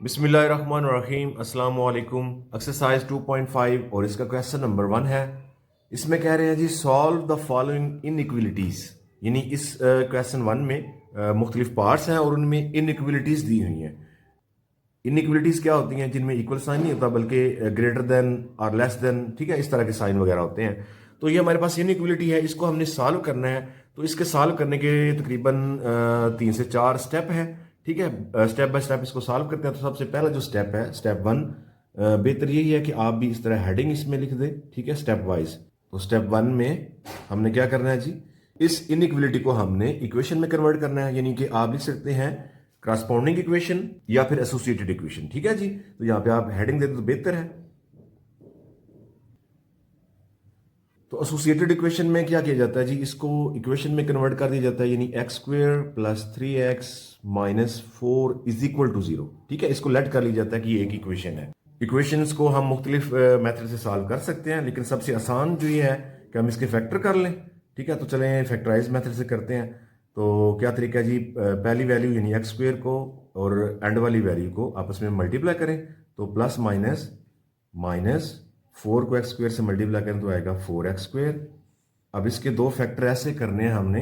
बिस्मिल्लाहिर्रहमानिर्रहीम अस्सलाम वालेकुम। एक्सरसाइज 2.5 और इसका क्वेश्चन नंबर 1 है। इसमें कह रहे हैं जी सॉल्व द फॉलोइंग इनइक्वलिटीज। यानी इस क्वेश्चन 1 में मुख्तलिफ पार्ट्स हैं और उनमें इनइक्वलिटीज दी हुई हैं। इनइक्वलिटीज क्या होती हैं? जिनमें इक्वल साइन नहीं होता बल्कि ग्रेटर देन और लेस देन, ठीक है, इस तरह के साइन वगैरह होते हैं। तो ये हमारे पास इनइक्वलिटी है, इसको हमने सॉल्व करना है। तो इसके सॉल्व करने के तकरीबन 3 से 4 स्टेप है। ठीक है, स्टेप बाय स्टेप इसको सॉल्व करते हैं। तो सबसे पहला जो स्टेप है, स्टेप 1, बेहतर यही है कि आप भी इस तरह हेडिंग इसमें लिख दें, ठीक है, स्टेप वाइज। तो स्टेप 1 में हमने क्या करना है जी, इस इनइक्वलिटी को हमने इक्वेशन में कन्वर्ट करना है। यानी कि आप लिख सकते हैं करस्पॉन्डिंग इक्वेशन या फिर एसोसिएटेड इक्वेशन। ठीक है जी, तो यहां पे आप हेडिंग दे दो तो बेहतर है। तो एसोसिएटेड इक्वेशन में क्या किया जाता है जी, इसको इक्वेशन में कन्वर्ट कर दिया जाता है। यानी x square plus 3x minus 4 is equal to 0। ठीक है, इसको लेट कर लिया जाता है कि ये एक इक्वेशन है। इक्वेशंस को हम मुख्तलिफ मेथड से सॉल्व कर सकते हैं, लेकिन सबसे आसान जो ये है कि हम इसके फैक्टर कर लें। ठीक है, तो चलें फैक्टराइज मेथड से करते हैं। तो क्या तरीका है जी, पहली वैल्यू यानी एक्स स्क्वेयर को और एंड वाली वैल्यू को आपस में मल्टीप्लाई करें। तो प्लस माइनस माइनस 4 को एक्स स्क्वेयर से मल्टीप्लाई करें तो आएगा 4x²। अब इसके दो फैक्टर ऐसे करने हैं हमने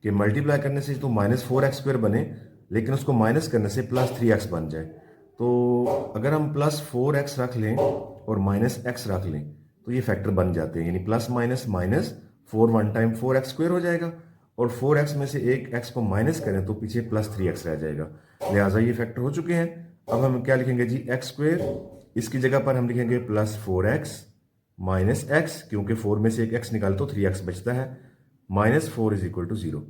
कि मल्टीप्लाई करने से तो -4x² बने, लेकिन उसको माइनस करने से +3x बन जाए। तो अगर हम +4x रख लें और -x रख लें तो ये फैक्टर बन जाते हैं। यानी plus minus minus 4 one time 4x² हो जाएगा और 4x में से एक x को माइनस करें तो पीछे +3x रह जाएगा। लिहाजा ये फैक्टर हो चुके हैं। अब हम क्या लिखेंगे जी, x², इसकी जगह पर हम लिखेंगे +4x माइनस x, क्योंकि 4 में से एक x निकाल तो 3x बचता है, -4 इज इक्वल टू 0।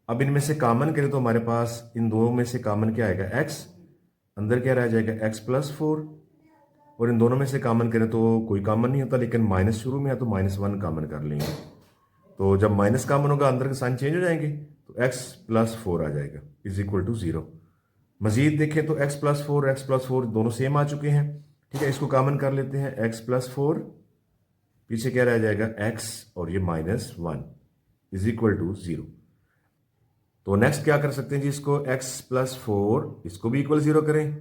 अब इनमें से कॉमन करें तो हमारे पास इन दो में से कॉमन क्या आएगा, x, अंदर क्या रह जाएगा x+4, और इन दोनों में से कॉमन करें तो कोई कॉमन नहीं होता, लेकिन माइनस शुरू में है तो -1 कॉमन कर लेंगे। तो जब माइनस कॉमन होगा अंदर के साइन चेंज हो जाएंगे, तो x+4 आ जाएगा इज इक्वल टू 0। मजीद देखें तो x+4 दोनों सेम आ चुके हैं। ठीक है, इसको कॉमन कर लेते हैं, x+4, पीछे क्या रह जाएगा x और ये -1 इज इक्वल टू 0। तो नेक्स्ट क्या कर सकते हैं जी, इसको x+4 इसको भी इक्वल 0 करें,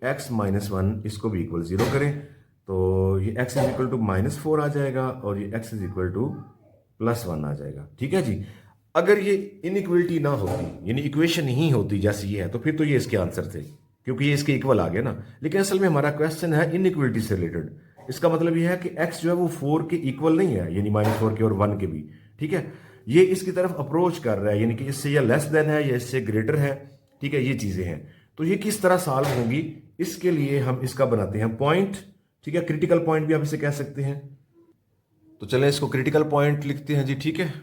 x-1 इसको भी इक्वल 0 करें, तो ये x इज इक्वल टू -4 आ जाएगा और ये x इज इक्वल टू +1 आ जाएगा। ठीक है जी। अगर ये इनइक्वलिटी ना होती, यानी इक्वेशन ही होती जैसे ये है, तो फिर तो ये इसके आंसर थे, क्योंकि ये इसके इक्वल आ गया ना। लेकिन असल में हमारा क्वेश्चन है इनइक्वलिटी से रिलेटेड। इसका मतलब यह है कि x जो है वो 4 के इक्वल नहीं है, यानी -4 के और 1 के भी। ठीक है, ये इसकी तरफ अप्रोच कर रहा है, यानी कि इससे या लेस देन है या इससे ग्रेटर है। ठीक है, ये चीजें हैं। तो ये किस तरह सॉल्व होंगी, इसके लिए हम इसका बनाते हैं पॉइंट। ठीक है, क्रिटिकल पॉइंट भी आप इसे कह सकते हैं। तो चलें इसको क्रिटिकल पॉइंट लिखते हैं जी। ठीक है,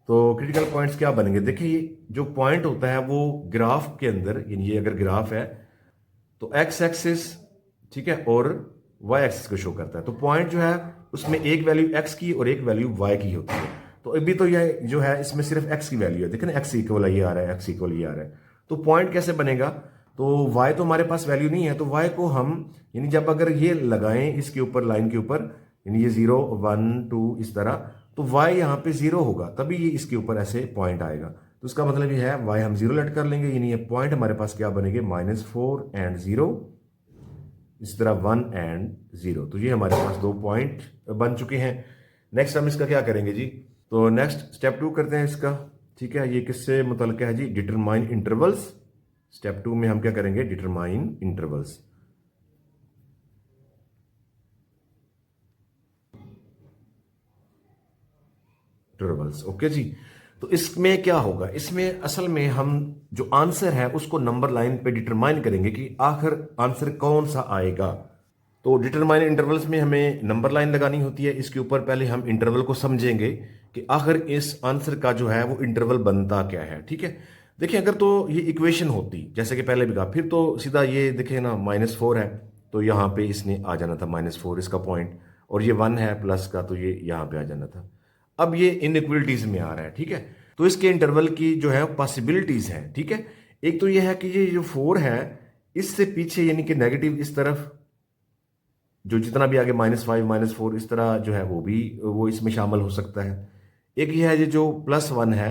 तो क्रिटिकल पॉइंट्स क्या बनेंगे, देखिए ये जो पॉइंट होता है वो ग्राफ के अंदर, यानी ये अगर ग्राफ है तो एक्स एक्सिस, ठीक है, और वाई एक्सिस को शो करता है। तो पॉइंट जो है उसमें एक वैल्यू एक्स की और एक वैल्यू वाई की होती है। तो अभी तो यह जो है इसमें सिर्फ एक्स की वैल्यू है, देखिए ना, एक्स इक्वल ये आ रहा है, एक्स इक्वल ये आ रहा है। तो पॉइंट कैसे बनेगा, तो वाई तो हमारे पास वैल्यू नहीं है, तो वाई को हम, यानी जब अगर ये लगाएं इसके ऊपर, लाइन के ऊपर, यानी ये 0 1 2 इस तरह, तो वाई यहाँ पे 0 होगा, तभी ये इसके ऊपर ऐसे पॉइंट आएगा। तो इसका मतलब ये है वाई हम 0 लेट कर लेंगे, यानी ये पॉइंट हमारे पास क्या बनेंगे, -4 एंड 0, इस तरह 1 एंड 0। तो ये हमारे पास दो पॉइंट बन चुके हैं। नेक्स्ट हम इसका क्या करेंगे जी, तो नेक्स्ट स्टेप 2 करते हैं इसका। ठीक है, ये किससे मुतल्लिक़ है जी, डिटरमाइन इंटरवल्स। स्टेप 2 में हम क्या करेंगे, डिटरमाइन इंटरवल्स। इंटरवल्स, ओके जी। तो इसमें क्या होगा, इसमें असल में हम जो आंसर है उसको नंबर लाइन पे डिटरमाइन करेंगे कि आखिर आंसर कौन सा आएगा। तो डिटरमाइन इंटरवल्स में हमें नंबर लाइन लगानी होती है। इसके ऊपर पहले हम इंटरवल को समझेंगे कि आखिर इस आंसर का जो है वो इंटरवल बनता क्या है। ठीक है, देखिए अगर तो ये इक्वेशन होती जैसे कि पहले भी कहा, फिर तो सीधा ये देखिए ना, -4 है तो यहाँ पे इसने आ जाना था -4 इसका पॉइंट, और ये 1 है प्लस का तो ये यहाँ पे आ जाना था। अब ये इनइक्वलिटीज में आ रहा है। ठीक है, तो इसके इंटरवल की जो है पॉसिबिलिटीज हैं। ठीक है, एक तो ये है कि ये जो 4 है इससे पीछे, यानी कि नेगेटिव इस तरफ जो जितना भी आगे -5 -4 इस तरह जो है वो भी वो इसमें शामिल हो सकता है। एक ये है ये जो +1 है,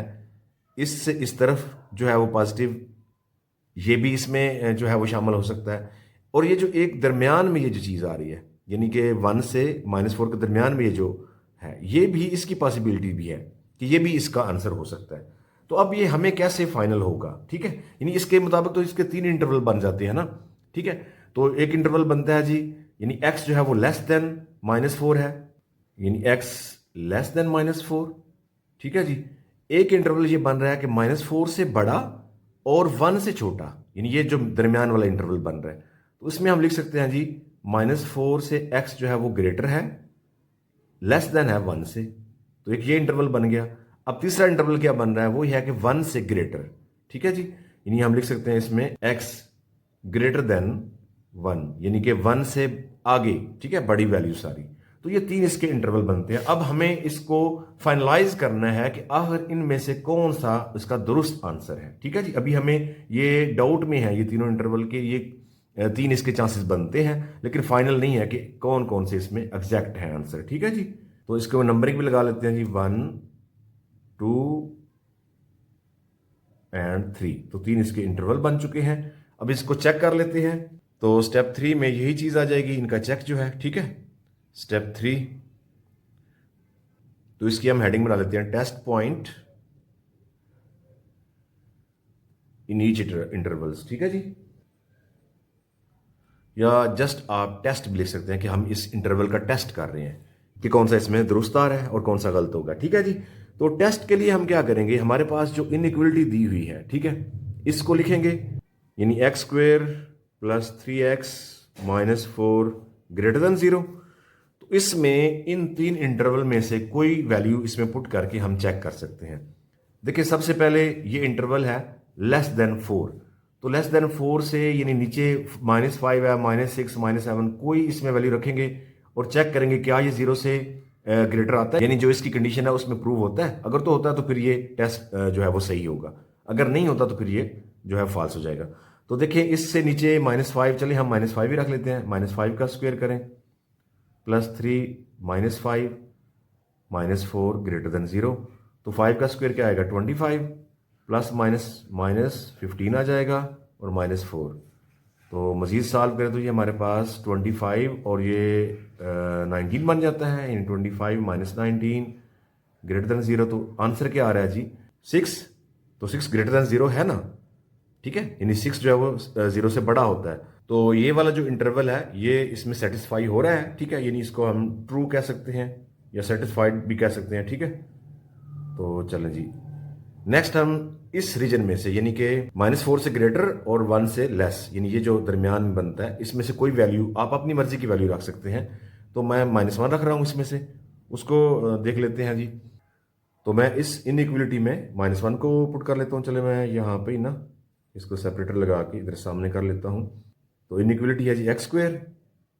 इससे इस तरफ जो है वो पॉजिटिव, ये भी इसमें जो है वो शामिल हो सकता है। और ये जो एक दरमियान में ये जो चीज़ आ रही है, यानी कि 1 से -4 के दरमियान में ये जो है, ये भी इसकी पॉसिबिलिटी भी है कि ये भी इसका आंसर हो सकता है। तो अब ये हमें कैसे फाइनल होगा, ठीक है, यानी इसके मुताबिक तो इसके 3 इंटरवल बन जाते हैं ना, ठीक है। तो एक इंटरवल बनता है जी, यानी x जो है वो लेस देन -4 है, यानी x लेस देन -4, ठीक है जी। एक इंटरवल ये बन रहा है कि -4 से बड़ा और 1 से छोटा, यानी ये जो दरमियान वाला इंटरवल बन रहा है, तो इसमें हम लिख सकते हैं जी -4 से x जो है वो ग्रेटर है, लेस देन है 1 से। तो एक ये इंटरवल बन गया। अब तीसरा इंटरवल क्या बन रहा है, वो ये है कि 1 से ग्रेटर, ठीक है जी। यानी हम लिख सकते हैं इसमें x ग्रेटर देन 1, यानी कि 1 से आगे, ठीक है, बड़ी वैल्यू सारी। तो ये 3 इसके इंटरवल बनते हैं। अब हमें इसको फाइनलाइज करना है कि आखिर इनमें से कौन सा इसका दुरुस्त आंसर है, ठीक है जी। अभी हमें ये डाउट में है, ये तीनों इंटरवल के ये 3 इसके चांसेस बनते हैं, लेकिन फाइनल नहीं है कि कौन कौन से इसमें एग्जैक्ट है आंसर, ठीक है जी। तो इसको नंबरिंग भी लगा लेते हैं जी, 1 2 एंड 3। तो 3 इसके इंटरवल बन चुके हैं। अब इसको चेक कर लेते हैं। तो स्टेप 3 में यही चीज आ जाएगी, इनका चेक जो है, ठीक है। स्टेप 3, तो इसकी हम हेडिंग बना लेते हैं, test point in each intervals, ठीक है जी। या जस्ट आप टेस्ट भी लिख सकते हैं कि हम इस इंटरवल का टेस्ट कर रहे हैं कि कौन सा इसमें दुरुस्त आ रहा है और कौन सा गलत होगा, ठीक है जी। तो टेस्ट के लिए हम क्या करेंगे, हमारे पास जो इनइक्वलिटी दी हुई है, ठीक है, इसको लिखेंगे, यानी x² + 3x - 4 ग्रेटर देन 0। तो इसमें इन 3 इंटरवल में से कोई वैल्यू इसमें पुट करके हम चेक कर सकते हैं। देखिए सबसे पहले ये इंटरवल है लेस देन 4, तो लेस देन 4 से यानी नीचे -5 है, -6 -7, कोई इसमें वैल्यू रखेंगे और चेक करेंगे क्या ये 0 से ग्रेटर आता है, यानी जो इसकी कंडीशन है उसमें प्रूव होता है। अगर तो होता है तो फिर ये टेस्ट जो है वो सही होगा, अगर नहीं होता तो फिर ये जो है फॉल्स हो जाएगा। तो देखिए इससे नीचे -5, चलिए हम -5 ही रख लेते हैं, -5 का स्क्वायर करें, +3 -5 -4 ग्रेटर देन 0। तो 5 का स्क्वायर क्या आएगा, 25, प्लस माइनस 15 आ जाएगा और -4। तो मज़ीद सॉल्व करें तो ये हमारे पास 25 और ये 19 बन जाता है, यानी 25 - 19 ग्रेटर देन 0। तो आंसर क्या आ रहा है जी, 6। तो 6 ग्रेटर देन 0 है ना, ठीक है, यानी 6 जो है वो 0 से बड़ा होता है। तो ये वाला जो इंटरवल है ये इसमें सेटिस्फाई हो रहा है, ठीक है, यानी इसको हम ट्रू कह सकते हैं या सेटिस्फाइड भी कह सकते हैं, ठीक है। तो चलें जी, नेक्स्ट हम इस रीजन में से, यानी कि -4 से ग्रेटर और 1 से लेस, यानी ये जो दरमियान में बनता है, इसमें से कोई वैल्यू आप अपनी मर्जी की वैल्यू रख सकते हैं। तो मैं -1 रख रहा हूं इसमें से, उसको देख लेते हैं जी। तो मैं इस इनइक्वलिटी में -1 को पुट कर लेता हूं। चले मैं यहाँ पे ही ना इसको सेपरेटर लगा के इधर सामने कर लेता हूं। तो इनइक्वलिटी है जी x²,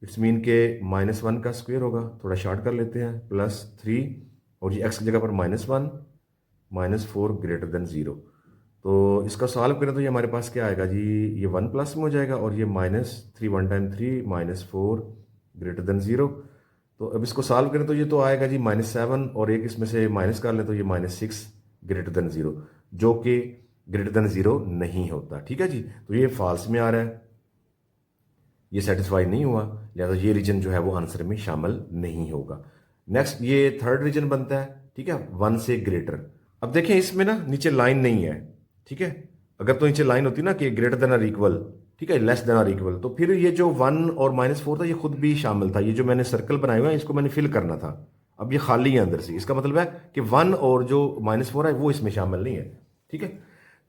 इट्स मीन के -1 का स्क्वायर होगा, थोड़ा शॉर्ट कर लेते हैं, +3 और ये x की जगह पर -1 -4 ग्रेटर देन 0। तो इसका सॉल्व करें तो ये हमारे पास क्या आएगा जी, ये 1 प्लस में हो जाएगा और ये -3 1 टाइम 3 -4 ग्रेटर देन 0। तो अब इसको सॉल्व करें तो ये तो आएगा जी -7 और एक इसमें से माइनस कर लें तो ये -6 ग्रेटर देन 0, जो कि ग्रेटर देन 0 नहीं होता, ठीक है जी। तो ये फॉल्स में आ रहा है, ये सेटिस्फाई नहीं हुआ, लिहाजा ये रीजन जो है वो आंसर में शामिल नहीं होगा। नेक्स्ट ये थर्ड रीजन बनता है, ठीक है, 1 से ग्रेटर। अब देखें इसमें ना नीचे लाइन नहीं है, ठीक है, अगर तो नीचे लाइन होती ना कि ग्रेटर देन और इक्वल, ठीक है, लेस देन और इक्वल, तो फिर ये जो 1 और -4 था ये खुद भी शामिल था। ये जो मैंने सर्कल बनाए हुए हैं इसको मैंने फिल करना था, अब ये खाली है अंदर से, इसका मतलब है कि 1 और जो -4 है वो इसमें शामिल नहीं है, ठीक है।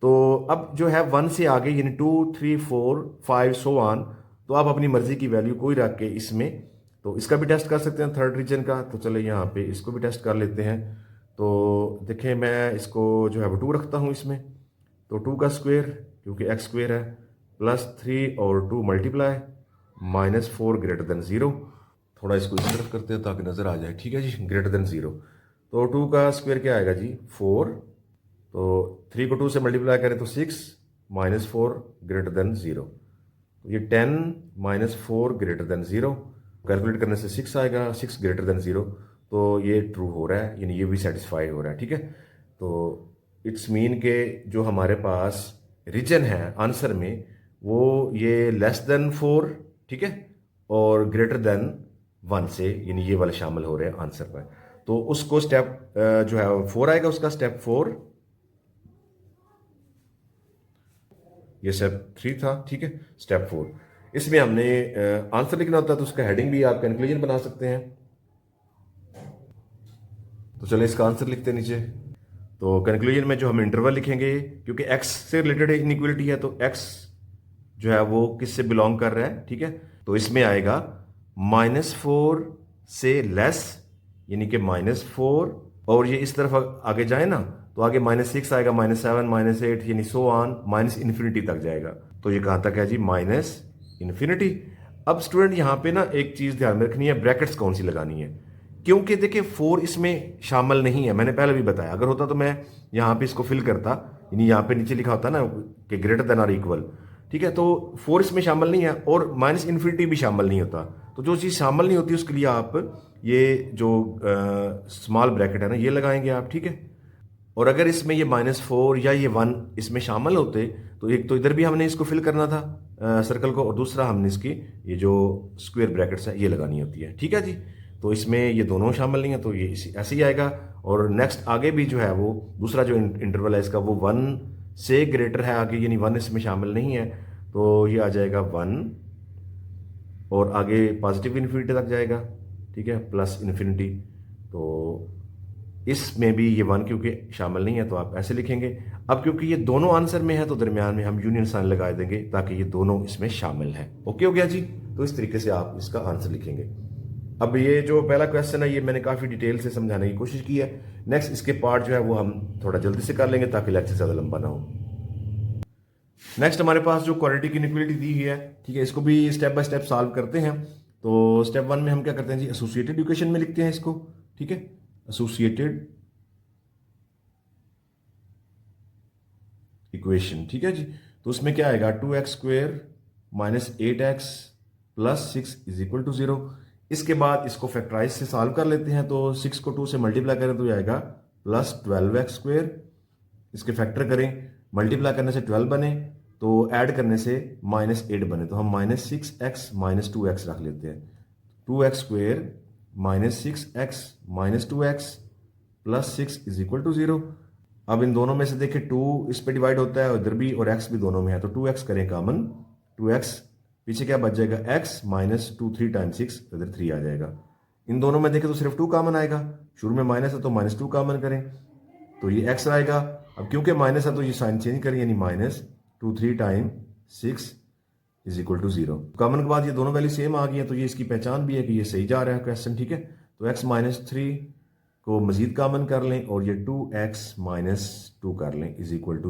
तो अब जो है 1 से आगे यानी 2 3 4 5 सो ऑन, तो आप अपनी मर्जी की वैल्यू कोई रख के इसमें, तो इसका भी टेस्ट कर सकते हैं थर्ड रीजन का। तो चले यहाँ पे इसको भी टेस्ट कर लेते हैं। तो देखें मैं इसको जो है वो 2 रखता हूँ इसमें, तो 2 का स्क्वायर क्योंकि x² है, +3 और 2 मल्टीप्लाई -4 ग्रेटर देन 0। थोड़ा इसको इस तरफ करते हैं ताकि नज़र आ जाए, ठीक है जी, ग्रेटर देन 0। तो 2 का स्क्वायर क्या आएगा जी, 4। तो 3 को 2 से मल्टीप्लाई करें तो 6 -4 ग्रेटर देन 0। तो ये 10 -4 ग्रेटर देन 0, कैलकुलेट करने से 6 आएगा, 6 ग्रेटर देन 0। तो ये ट्रू हो रहा है, यानी ये भी सेटिस्फाई हो रहा है। ठीक है, तो इट्स मीन के जो हमारे पास रीजन है आंसर में वो ये लेस देन 4, ठीक है, और ग्रेटर देन 1 से, यानी ये वाले शामिल हो रहे हैं आंसर पर। तो उसको स्टेप जो है 4 आएगा, उसका स्टेप 4, ये स्टेप 3 था। ठीक है, स्टेप 4, इसमें हमने आंसर लिखना होता है, तो उसका हेडिंग भी आप कंक्लूजन बना सकते हैं। तो चलिए इसका आंसर लिखते हैं नीचे। तो कंक्लूजन में जो हम इंटरवल लिखेंगे, क्योंकि एक्स से रिलेटेड इनइक्वलिटी है, तो एक्स जो है वो किससे बिलोंग कर रहा है। ठीक है, तो इसमें आएगा -4 से लेस, यानी कि -4, और ये इस तरफ आगे जाए ना तो आगे -6 आएगा, -7, -8, यानी सो ऑन -इन्फिनिटी तक जाएगा। तो ये कहां तक है जी? -इन्फिनिटी। अब स्टूडेंट यहां पे ना एक चीज ध्यान में रखनी है, ब्रैकेट्स कौन सी लगानी है, क्योंकि देखिए 4 इसमें शामिल नहीं है, मैंने पहले भी बताया। अगर होता तो मैं यहाँ पे इसको फिल करता, यानी यहाँ पे नीचे लिखा होता ना कि ग्रेटर देन और इक्वल। ठीक है, तो 4 इसमें शामिल नहीं है और -इन्फिनिटी भी शामिल नहीं होता। तो जो चीज़ शामिल नहीं होती उसके लिए आप ये जो स्मॉल ब्रैकेट है ना ये लगाएंगे आप। ठीक है, और अगर इसमें ये -4 या ये 1 इसमें शामिल होते तो एक तो इधर भी हमने इसको फिल करना था सर्कल को, और दूसरा हमने इसकी ये जो स्क्वायर ब्रैकेट्स है ये लगानी होती है। ठीक है जी, तो इसमें ये दोनों शामिल नहीं है, तो ये ऐसे ही आएगा। और नेक्स्ट आगे भी जो है वो दूसरा जो इंटरवल है इसका वो 1 से ग्रेटर है आगे, यानी 1 इसमें शामिल नहीं है, तो ये आ जाएगा 1, और आगे पॉजिटिव इन्फिनिटी तक जाएगा। ठीक है, प्लस इन्फिनिटी। तो इसमें भी ये 1 क्योंकि शामिल नहीं है तो आप ऐसे लिखेंगे। अब क्योंकि ये दोनों आंसर में है तो दरमियान में हम यूनियन साइन लगा देंगे ताकि ये दोनों इसमें शामिल है। ओके हो गया जी, तो इस तरीके से आप इसका आंसर लिखेंगे। अब ये जो पहला क्वेश्चन है ये मैंने काफ़ी डिटेल से समझाने की कोशिश की है। नेक्स्ट इसके पार्ट जो है वो हम थोड़ा जल्दी से कर लेंगे ताकि लेक्चर ज़्यादा लंबा ना हो। नेक्स्ट हमारे पास जो क्वाड्रेटिक इनइक्वालिटी दी हुई है, ठीक है, इसको भी स्टेप बाय स्टेप सॉल्व करते हैं। तो स्टेप 1 में हम क्या करते हैं जी, एसोसिएटेड इक्वेशन में लिखते हैं इसको। ठीक है, एसोसिएटेड इक्वेशन। ठीक है जी, तो उसमें क्या आएगा, 2x² - 8x + 6 = 0। इसके बाद इसको फैक्टराइज से सॉल्व कर लेते हैं। तो 6 को 2 से मल्टीप्लाई करें तो ये आएगा +12x²। इसके फैक्टर करें, मल्टीप्लाई करने से 12 बने, तो ऐड करने से -8 बने, तो हम -6x - 2x रख लेते हैं। 2x² - 6x - 2x + 6 = 0। अब इन दोनों में से देखें 2 इस पे डिवाइड होता है उधर भी, और x भी दोनों में है, तो 2x करें कॉमन, 2x पीछे क्या बच जाएगा, x - 2 3 × 6, इधर 3 आ जाएगा। इन दोनों में देखें तो सिर्फ 2 कॉमन आएगा, शुरू में माइनस है तो -2 कॉमन करें तो ये x आएगा। अब क्योंकि माइनस है तो ये साइन चेंज करें, यानी -2 3 × 6 = 0। कॉमन के बाद ये दोनों वैल्यू सेम आ गई है, तो ये इसकी पहचान भी है कि ये सही जा रहा है क्वेश्चन। ठीक है, तो x - 3 को मजीद कॉमन कर लें और ये 2x - 2 कर लें =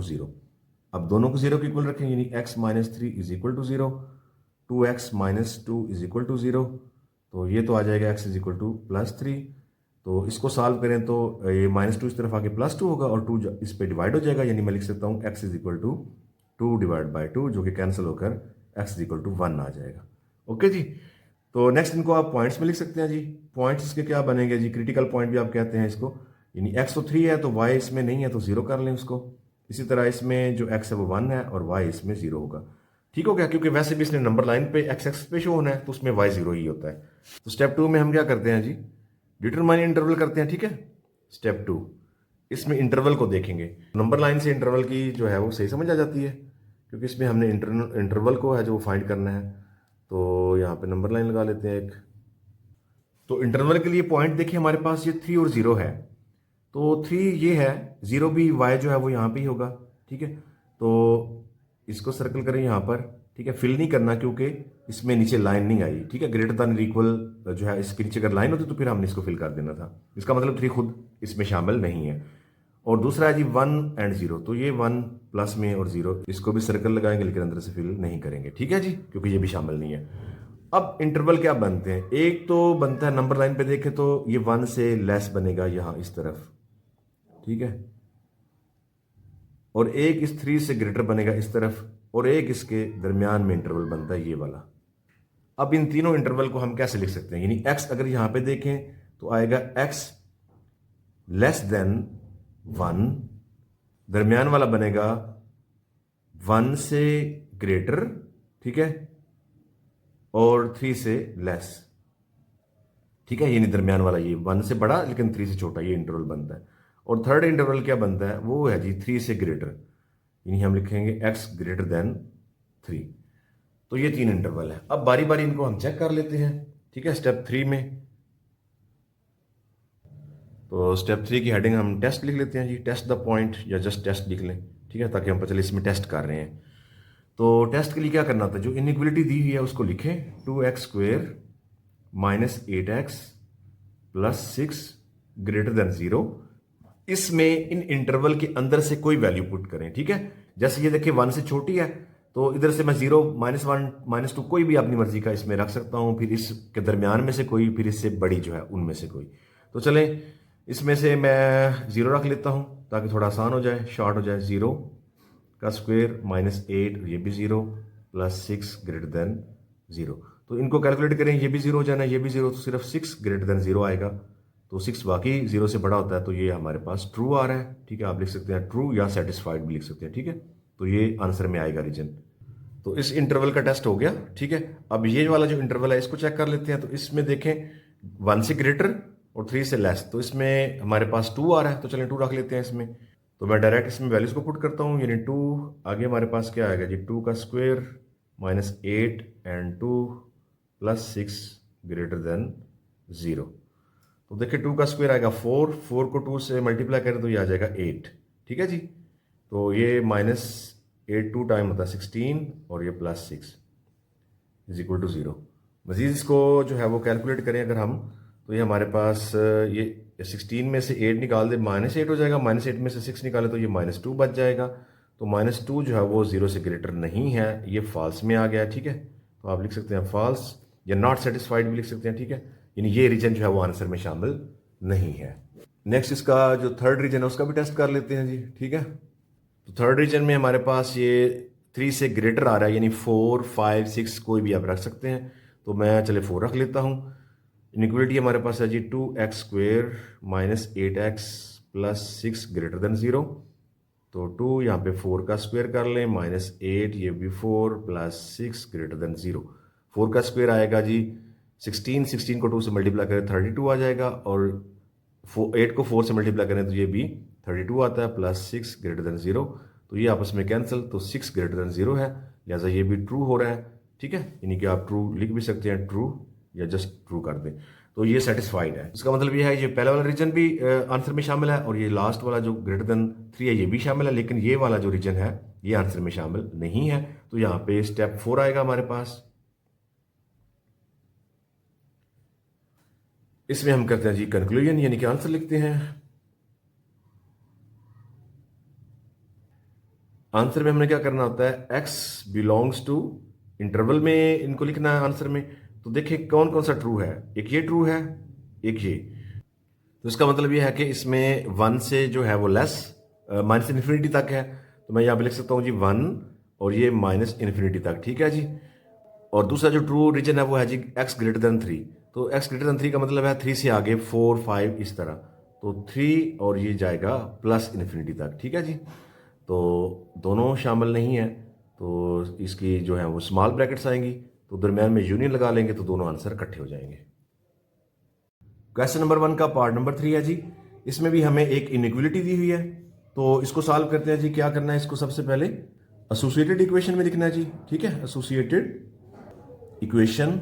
0। अब दोनों को 0 के इक्वल रखें, यानी x - 3 = 0, 2x - 2 = 0। तो ये तो आ जाएगा x = +3। तो इसको सॉल्व करें तो ये -2 इस तरफ आके +2 होगा और 2 इस पे डिवाइड हो जाएगा, यानी मैं लिख सकता हूँ x = 2/2, जो कि कैंसिल होकर x = 1 आ जाएगा। ओके जी, तो नेक्स्ट इनको आप पॉइंट्स में लिख सकते हैं जी। पॉइंट्स इसके क्या बनेंगे जी, क्रिटिकल पॉइंट भी आप कहते हैं इसको, यानी x तो 3 है तो y इसमें नहीं है तो 0 कर लें उसको। इसी तरह इसमें जो x है वो 1 है और y इसमें 0 होगा। ठीक हो गया, क्योंकि वैसे भी इसने नंबर लाइन पे x पे शो होना है तो उसमें y 0 ही होता है। तो स्टेप 2 में हम क्या करते हैं जी, डिटरमाइन इंटरवल करते हैं। ठीक है, स्टेप 2 इसमें इंटरवल को देखेंगे। नंबर लाइन से इंटरवल की जो है वो सही समझ आ जाती है, क्योंकि इसमें हमने इंटरवल को है जो फाइंड करना है। तो यहाँ पे नंबर लाइन लगा लेते हैं एक। तो इंटरवल के लिए पॉइंट देखिए हमारे पास ये 3 और 0 है, तो 3 ये है, 0 भी y जो है वो यहाँ पे ही होगा। ठीक है, तो इसको सर्कल करें यहाँ पर। ठीक है, फिल नहीं करना क्योंकि इसमें नीचे लाइन नहीं आई। ठीक है, ग्रेटर देन इक्वल जो है इसके नीचे अगर लाइन होती तो फिर हमने इसको फिल कर देना था। इसका मतलब 3 खुद इसमें शामिल नहीं है। और दूसरा है जी 1 और 0, तो ये 1 प्लस में और 0 इसको भी सर्कल लगाएंगे लेकिन अंदर से फिल नहीं करेंगे। ठीक है जी, क्योंकि ये भी शामिल नहीं है। अब इंटरवल क्या बनते हैं, एक तो बनता है नंबर लाइन पे देखें तो ये 1 से लेस बनेगा यहाँ इस तरफ। ठीक है, और एक इस 3 से ग्रेटर बनेगा इस तरफ, और एक इसके दरमियान में इंटरवल बनता है ये वाला। अब इन तीनों इंटरवल को हम कैसे लिख सकते हैं, यानी x अगर यहाँ पे देखें तो आएगा x लेस देन 1, दरमियान वाला बनेगा 1 से ग्रेटर, ठीक है, और 3 से लेस, ठीक है। ये नहीं, दरमियान वाला ये 1 से बड़ा लेकिन 3 से छोटा, ये इंटरवल बनता है। और थर्ड इंटरवल क्या बनता है, वो है जी 3 से ग्रेटर, यानी हम लिखेंगे x ग्रेटर देन 3। तो ये 3 इंटरवल है। अब बारी बारी इनको हम चेक कर लेते हैं, ठीक है। स्टेप 3 में, तो स्टेप 3 की हेडिंग हम टेस्ट लिख लेते हैं जी, टेस्ट द पॉइंट, या जस्ट टेस्ट लिख लें, ठीक है, ताकि हम पता चले इसमें टेस्ट कर रहे हैं। तो टेस्ट के लिए क्या करना होता है, जो इनइक्वलिटी दी हुई है उसको लिखें, 2x² minus 8x plus 6 greater than 0। इसमें इन इंटरवल के अंदर से कोई वैल्यू पुट करें, ठीक है। जैसे ये देखिए 1 से छोटी है, तो इधर से मैं 0, -1, -2 कोई भी अपनी मर्जी का इसमें रख सकता हूं, फिर इसके दरमियान में से कोई, फिर इससे बड़ी जो है उनमें से कोई। तो चलें, इसमें से मैं 0 रख लेता हूं ताकि थोड़ा आसान हो जाए, शॉर्ट हो जाए। 0 का स्क्वायर -8, ये भी 0, प्लस 6 ग्रेटर देन 0। तो इनको कैलकुलेट करें, ये भी 0 हो जाना, ये भी 0, तो सिर्फ 6 ग्रेटर देन 0 आएगा। तो 6 बाकी 0 से बड़ा होता है, तो ये हमारे पास ट्रू आ रहा है, ठीक है। आप लिख सकते हैं ट्रू या सेटिस्फाइड भी लिख सकते हैं, ठीक है। तो ये आंसर में आएगा रीजन। तो इस इंटरवल का टेस्ट हो गया, ठीक है। अब ये वाला जो इंटरवल है इसको चेक कर लेते हैं। तो इसमें देखें 1 से ग्रेटर और 3 से लेस, तो इसमें हमारे पास 2 आ रहा है, तो चलें 2 रख लेते हैं इसमें। तो मैं डायरेक्ट इसमें वैल्यूज को पुट करता हूँ, यानी 2 आगे हमारे पास क्या आएगा जी, 2 का square -8 and 2 plus 6 greater than 0। तो देखिए 2 का स्क्वायर आएगा 4, 4 को 2 से मल्टीप्लाई करें तो ये आ जाएगा 8, ठीक है जी। तो ये -8 2 टाइम होता है 16, और ये प्लस 6 इज इक्वल टू 0। मजीद इसको जो है वो कैलकुलेट करें अगर हम, तो ये हमारे पास ये 16 में से 8 निकाल दे, -8 हो जाएगा, -8 में से 6 निकाले तो ये -2 बच जाएगा। तो -2 जो है वो 0 से ग्रेटर नहीं है, ये फॉल्स में आ गया, ठीक है। तो आप लिख सकते हैं फॉल्स, या नॉट सेटिस्फाइड भी लिख सकते हैं, ठीक है। यानी ये रीजन जो है वो आंसर में शामिल नहीं है। नेक्स्ट इसका जो थर्ड रीजन है उसका भी टेस्ट कर लेते हैं जी, ठीक है। तो थर्ड रीजन में हमारे पास ये 3 से ग्रेटर आ रहा है, यानी 4, 5, 6 कोई भी आप रख सकते हैं। तो मैं चले 4 रख लेता हूँ। इनइक्वलिटी हमारे पास है जी 2x² minus 8x plus 6 greater than 0। तो 2 यहाँ पे 4 का स्क्वायर कर लें, -8 ये भी 4 प्लस 6 ग्रेटर देन 0। 4 का स्क्वायर आएगा जी 16, 16 को 2 से मल्टीप्लाई करें 32 आ जाएगा, और 8 को 4 से मल्टीप्लाई करें तो ये भी 32 आता है, प्लस 6 ग्रेटर देन 0। तो ये आपस में कैंसिल, तो 6 ग्रेटर देन 0 है, लिहाजा ये भी ट्रू हो रहा है, ठीक है। यानी कि आप ट्रू लिख भी सकते हैं, ट्रू या जस्ट ट्रू कर दें, तो ये सेटिस्फाइड है। इसका मतलब ये है ये पहला वाला रीजन भी आंसर में शामिल है, और ये लास्ट वाला जो ग्रेटर देन 3 है ये भी शामिल है, लेकिन ये वाला जो रीजन है ये आंसर में शामिल नहीं है। तो यहाँ पे स्टेप 4 आएगा हमारे पास। इसमें हम करते हैं जी कंक्लूजन, यानी कि आंसर लिखते हैं। आंसर में हमने क्या करना होता है, x बिलोंग्स टू, इंटरवल में इनको लिखना है आंसर में। तो देखिए कौन कौन सा ट्रू है, एक ये ट्रू है, एक ये। तो इसका मतलब ये है कि इसमें 1 से जो है वो लेस, माइनस इन्फिनिटी तक है, तो मैं यहाँ पे लिख सकता हूँ जी 1, और ये माइनस इन्फिनिटी तक, ठीक है जी। और दूसरा जो ट्रू रीजन है वो है जी x ग्रेटर देन 3। तो x ग्रेटर देन 3 का मतलब है 3 से आगे 4, 5 इस तरह, तो 3 और ये जाएगा प्लस इन्फिनिटी तक, ठीक है जी। तो दोनों शामिल नहीं है, तो इसकी जो है वो स्मॉल ब्रैकेट्स आएंगी, तो दरम्यान में यूनियन लगा लेंगे तो दोनों आंसर इकट्ठे हो जाएंगे। क्वेश्चन नंबर 1 का पार्ट नंबर 3 है जी। इसमें भी हमें एक इनइक्वलिटी दी हुई है, तो इसको सॉल्व करते हैं जी। क्या करना है, इसको सबसे पहले एसोसिएटेड इक्वेशन में लिखना है जी, ठीक है। एसोसिएटेड इक्वेशन,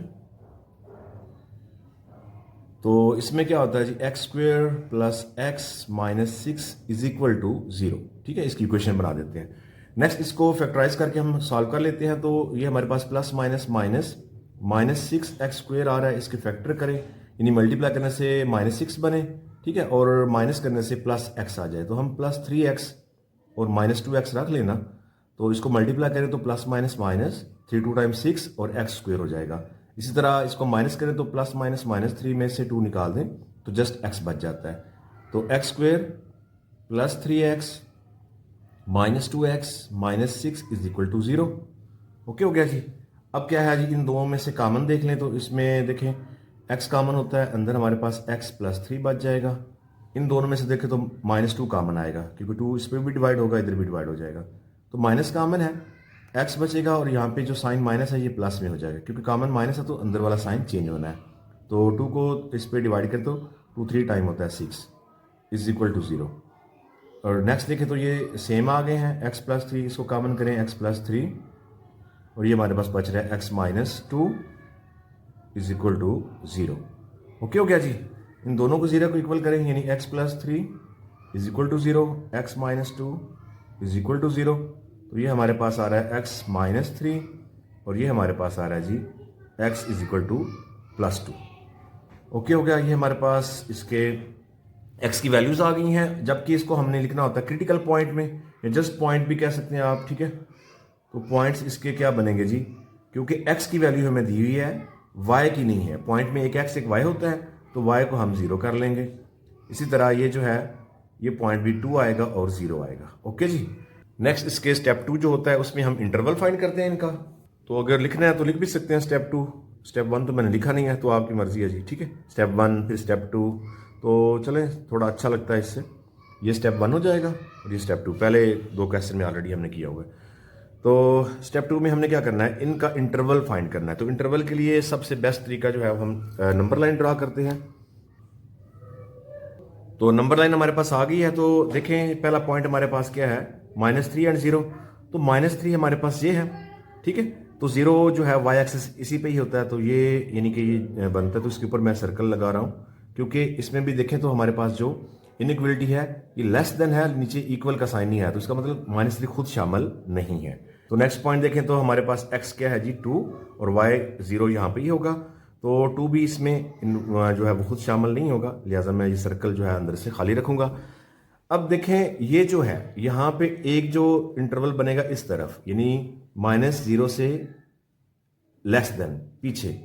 तो इसमें क्या होता है जी, x² plus x minus 6 is equal to 0, ठीक है। इसकी इक्वेशन बना देते हैं। नेक्स्ट इसको फैक्टराइज करके हम सॉल्व कर लेते हैं। तो ये हमारे पास प्लस माइनस माइनस -6x² आ रहा है, इसके फैक्टर करें, यानी मल्टीप्लाई करने से -6 बने, ठीक है, और माइनस करने से प्लस x आ जाए। तो हम प्लस 3x और -2x रख लेना, तो इसको मल्टीप्लाई करें तो प्लस माइनस माइनस 3 2 टाइम्स 6 और x² हो जाएगा। इसी तरह इसको माइनस करें तो प्लस माइनस -3 में से 2 निकाल दें तो जस्ट x बच जाता है। तो x² plus 3x minus 2x minus 6 is equal to 0। Okay हो गया जी। अब क्या है जी, इन दोनों में से कॉमन देख लें, तो इसमें देखें x कॉमन होता है, अंदर हमारे पास x प्लस 3 बच जाएगा। इन दोनों में से देखें तो -2 कॉमन आएगा, क्योंकि 2 इस पर भी डिवाइड होगा, इधर भी डिवाइड हो जाएगा, तो माइनस कॉमन है, x बचेगा और यहाँ पे जो साइन माइनस है ये प्लस में हो जाएगा, क्योंकि कॉमन माइनस है तो अंदर वाला साइन चेंज होना है। तो 2 को इस पर डिवाइड कर दो, 2 3 टाइम होता है 6 इज इक्वल टू 0। और नेक्स्ट देखें तो ये सेम आ गए हैं, x प्लस 3, इसको कॉमन करें x प्लस 3 और ये हमारे पास बच रहा है x minus 2 is equal to 0। Okay हो गया जी। इन दोनों को 0 को इक्वल करें, यानी x plus 3 is equal to 0, x minus 2 is equal to 0। तो ये हमारे पास आ रहा है x माइनस 3 और ये हमारे पास आ रहा है जी x is equal two plus 2। Okay हो गया। ये हमारे पास इसके x की वैल्यूज आ गई हैं, जबकि इसको हमने लिखना होता है क्रिटिकल पॉइंट में, या जस्ट पॉइंट भी कह सकते हैं आप, ठीक है। तो पॉइंट्स इसके क्या बनेंगे जी, क्योंकि x की वैल्यू हमें दी हुई है, y की नहीं है। पॉइंट में एक x एक y होता है, तो y को हम 0 कर लेंगे। इसी तरह ये जो है ये पॉइंट भी 2 आएगा और 0 आएगा। ओके जी। नेक्स्ट इसके स्टेप 2 जो होता है उसमें हम इंटरवल फाइंड करते हैं इनका। तो अगर लिखना है तो लिख भी सकते हैं स्टेप 2, स्टेप 1 तो मैंने लिखा नहीं है, तो आपकी मर्जी है जी, ठीक है। स्टेप 1 फिर स्टेप 2, तो चलें थोड़ा अच्छा लगता है इससे। ये स्टेप 1 हो जाएगा और ये स्टेप 2, पहले 2 क्वेश्चन में ऑलरेडी हमने किया हुआ है। तो स्टेप 2 में हमने क्या करना है, इनका इंटरवल फाइंड करना है। तो इंटरवल के लिए सबसे बेस्ट तरीका जो है हम नंबर लाइन ड्रा करते हैं। तो नंबर लाइन हमारे पास आ गई है, तो देखें पहला पॉइंट हमारे पास क्या है, -3 एंड 0। तो -3 हमारे पास ये है, ठीक है। तो 0 जो है वाई एक्सिस इसी पे ही होता है, तो ये यानी कि ये बनता है, तो इसके ऊपर मैं सर्कल लगा रहा हूँ, क्योंकि इसमें भी देखें तो हमारे पास जो इनइक्वलिटी है ये लेस देन है, नीचे इक्वल का साइन नहीं है, तो इसका मतलब -3 खुद शामिल नहीं है। तो नेक्स्ट पॉइंट देखें तो हमारे पास x क्या है जी 2 और y 0 यहाँ पे ही होगा, तो 2 भी इसमें जो है वो खुद शामिल नहीं होगा, लिहाजा मैं ये सर्कल जो है अंदर से खाली रखूंगा। अब देखें ये जो है यहाँ पे एक जो इंटरवल बनेगा इस तरफ, यानी -0 से लेस देन पीछे,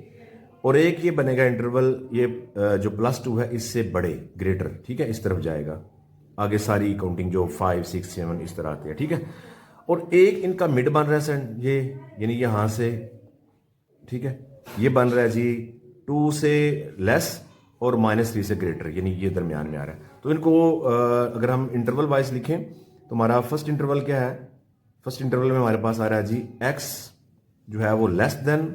और एक ये बनेगा इंटरवल ये जो +2 है इससे बड़े ग्रेटर, ठीक है, इस तरफ जाएगा। आगे सारी काउंटिंग जो 5 6 7 इस तरह आती है, ठीक है। और एक इनका मिड बन रहा है ये, यानी यहां से, ठीक है, ये बन रहा है जी 2 से लेस और -3 से ग्रेटर, यानी ये दरमियान में आ रहा है। तो इनको अगर हम इंटरवल वाइज लिखें तो हमारा फर्स्ट इंटरवल क्या है, फर्स्ट इंटरवल में हमारे पास आ रहा है जी x जो है वो लेस देन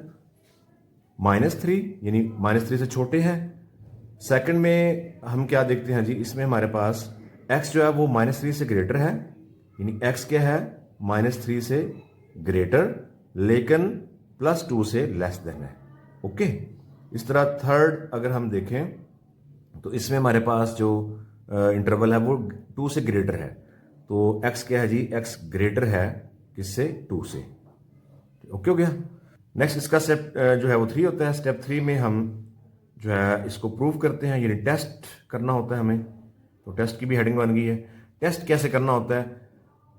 -3, यानी -3 से छोटे हैं। सेकंड में हम क्या देखते हैं जी, इसमें हमारे पास x जो है वो -3 से ग्रेटर है, यानी x क्या है -3 से ग्रेटर लेकिन +2 से लेस देन है। ओके। इस तरह थर्ड अगर हम देखें तो इसमें हमारे पास जो इंटरवल है वो 2 से ग्रेटर है, तो x क्या है जी, x ग्रेटर है किससे, 2 से। ओके हो गया। नेक्स्ट इसका स्टेप जो है वो 3 होता है। स्टेप 3 में हम जो है इसको प्रूव करते हैं, यानी टेस्ट करना होता है हमें। तो टेस्ट की भी हेडिंग बन गई है। टेस्ट कैसे करना होता है,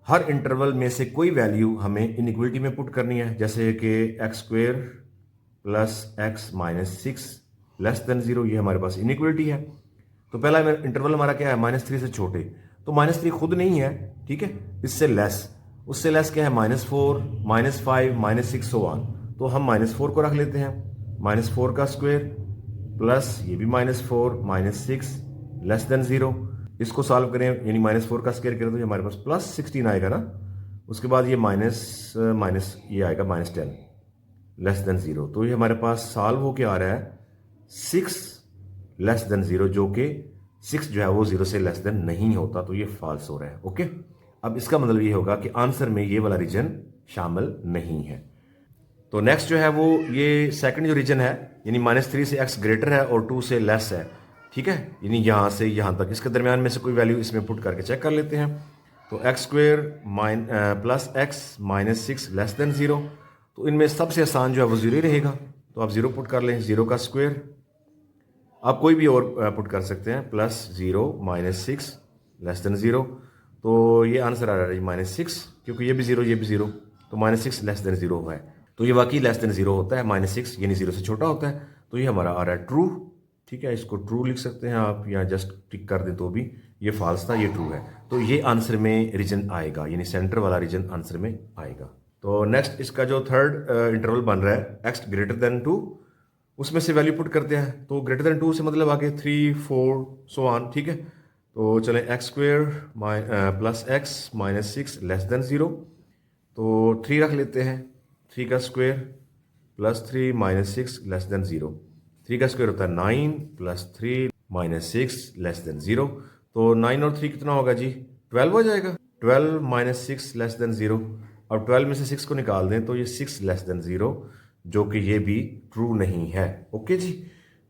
हर इंटरवल में से कोई वैल्यू हमें इनइक्वलिटी में पुट करनी है, जैसे कि x² + x - 6 लेस देन 0, ये हमारे पास इनइक्वलिटी है। तो पहला इंटरवल हमारा क्या है, -3 से छोटे, तो -3 खुद नहीं है, ठीक है, इससे लेस, उससे लेस क्या है -4 -5 -6 सो ऑन। तो हम -4 को रख लेते हैं, -4 का स्क्वायर प्लस ये भी -4 -6 लेस देन 0। इसको सॉल्व करें, यानी -4 का स्क्वायर करें तो ये हमारे पास +16 आएगा ना। उसके बाद ये माइनस ये आएगा -10 लेस देन 0। तो ये हमारे पास सॉल्व होके आ रहा है 6 लेस देन 0, जो कि 6 जो है वो 0 से लेस देन नहीं होता, तो ये फॉल्स हो रहा है। ओके। अब इसका मतलब ये होगा कि आंसर में ये वाला रीजन शामिल नहीं है। तो नेक्स्ट जो है वो ये सेकंड जो रीजन है, यानी -3 से x ग्रेटर है और 2 से लेस है, ठीक है, यानी यहां से यहां तक, इसके दरमियान में से कोई वैल्यू इसमें पुट करके चेक कर लेते हैं। तो x² + x - 6 लेस देन 0, तो इनमें सबसे आसान जो है वो 0 ही रहेगा, तो आप 0 पुट कर लें, 0 का स्क्वायर, आप कोई भी और पुट कर सकते हैं, +0 - 6 लेस देन 0। तो ये आंसर आ रहा है -6, क्योंकि ये भी 0 ये भी 0, तो -6 लेस देन 0 है, तो ये वाकई लेस देन 0 होता है, -6 यानी 0 से छोटा होता है, तो ये हमारा आ रहा है ट्रू, ठीक है। इसको ट्रू लिख सकते हैं आप, या जस्ट टिक कर दें तो भी, ये फॉल्स था, ये ट्रू है, तो ये आंसर में रीजन आएगा, यानी सेंटर वाला रीजन आंसर में आएगा। तो नेक्स्ट इसका जो थर्ड इंटरवल बन रहा है x ग्रेटर देन 2, उसमें से वैल्यू पुट करते हैं। तो ग्रेटर देन 2 से मतलब आगे 3 4 सो ऑन, ठीक है। तो चलें x square plus x minus 6 less than 0। तो 3 रख लेते हैं, 3 का square plus 3 minus 6 less than 0। 3 का स्क्वेयर होता है 9 प्लस 3 माइनस 6 लेस देन 0। तो 9 और 3 कितना होगा जी, 12 हो जाएगा। 12 माइनस 6 लेस देन 0। अब 12 में से 6 को निकाल दें तो ये 6 लेस देन 0, जो कि ये भी ट्रू नहीं है। ओके जी,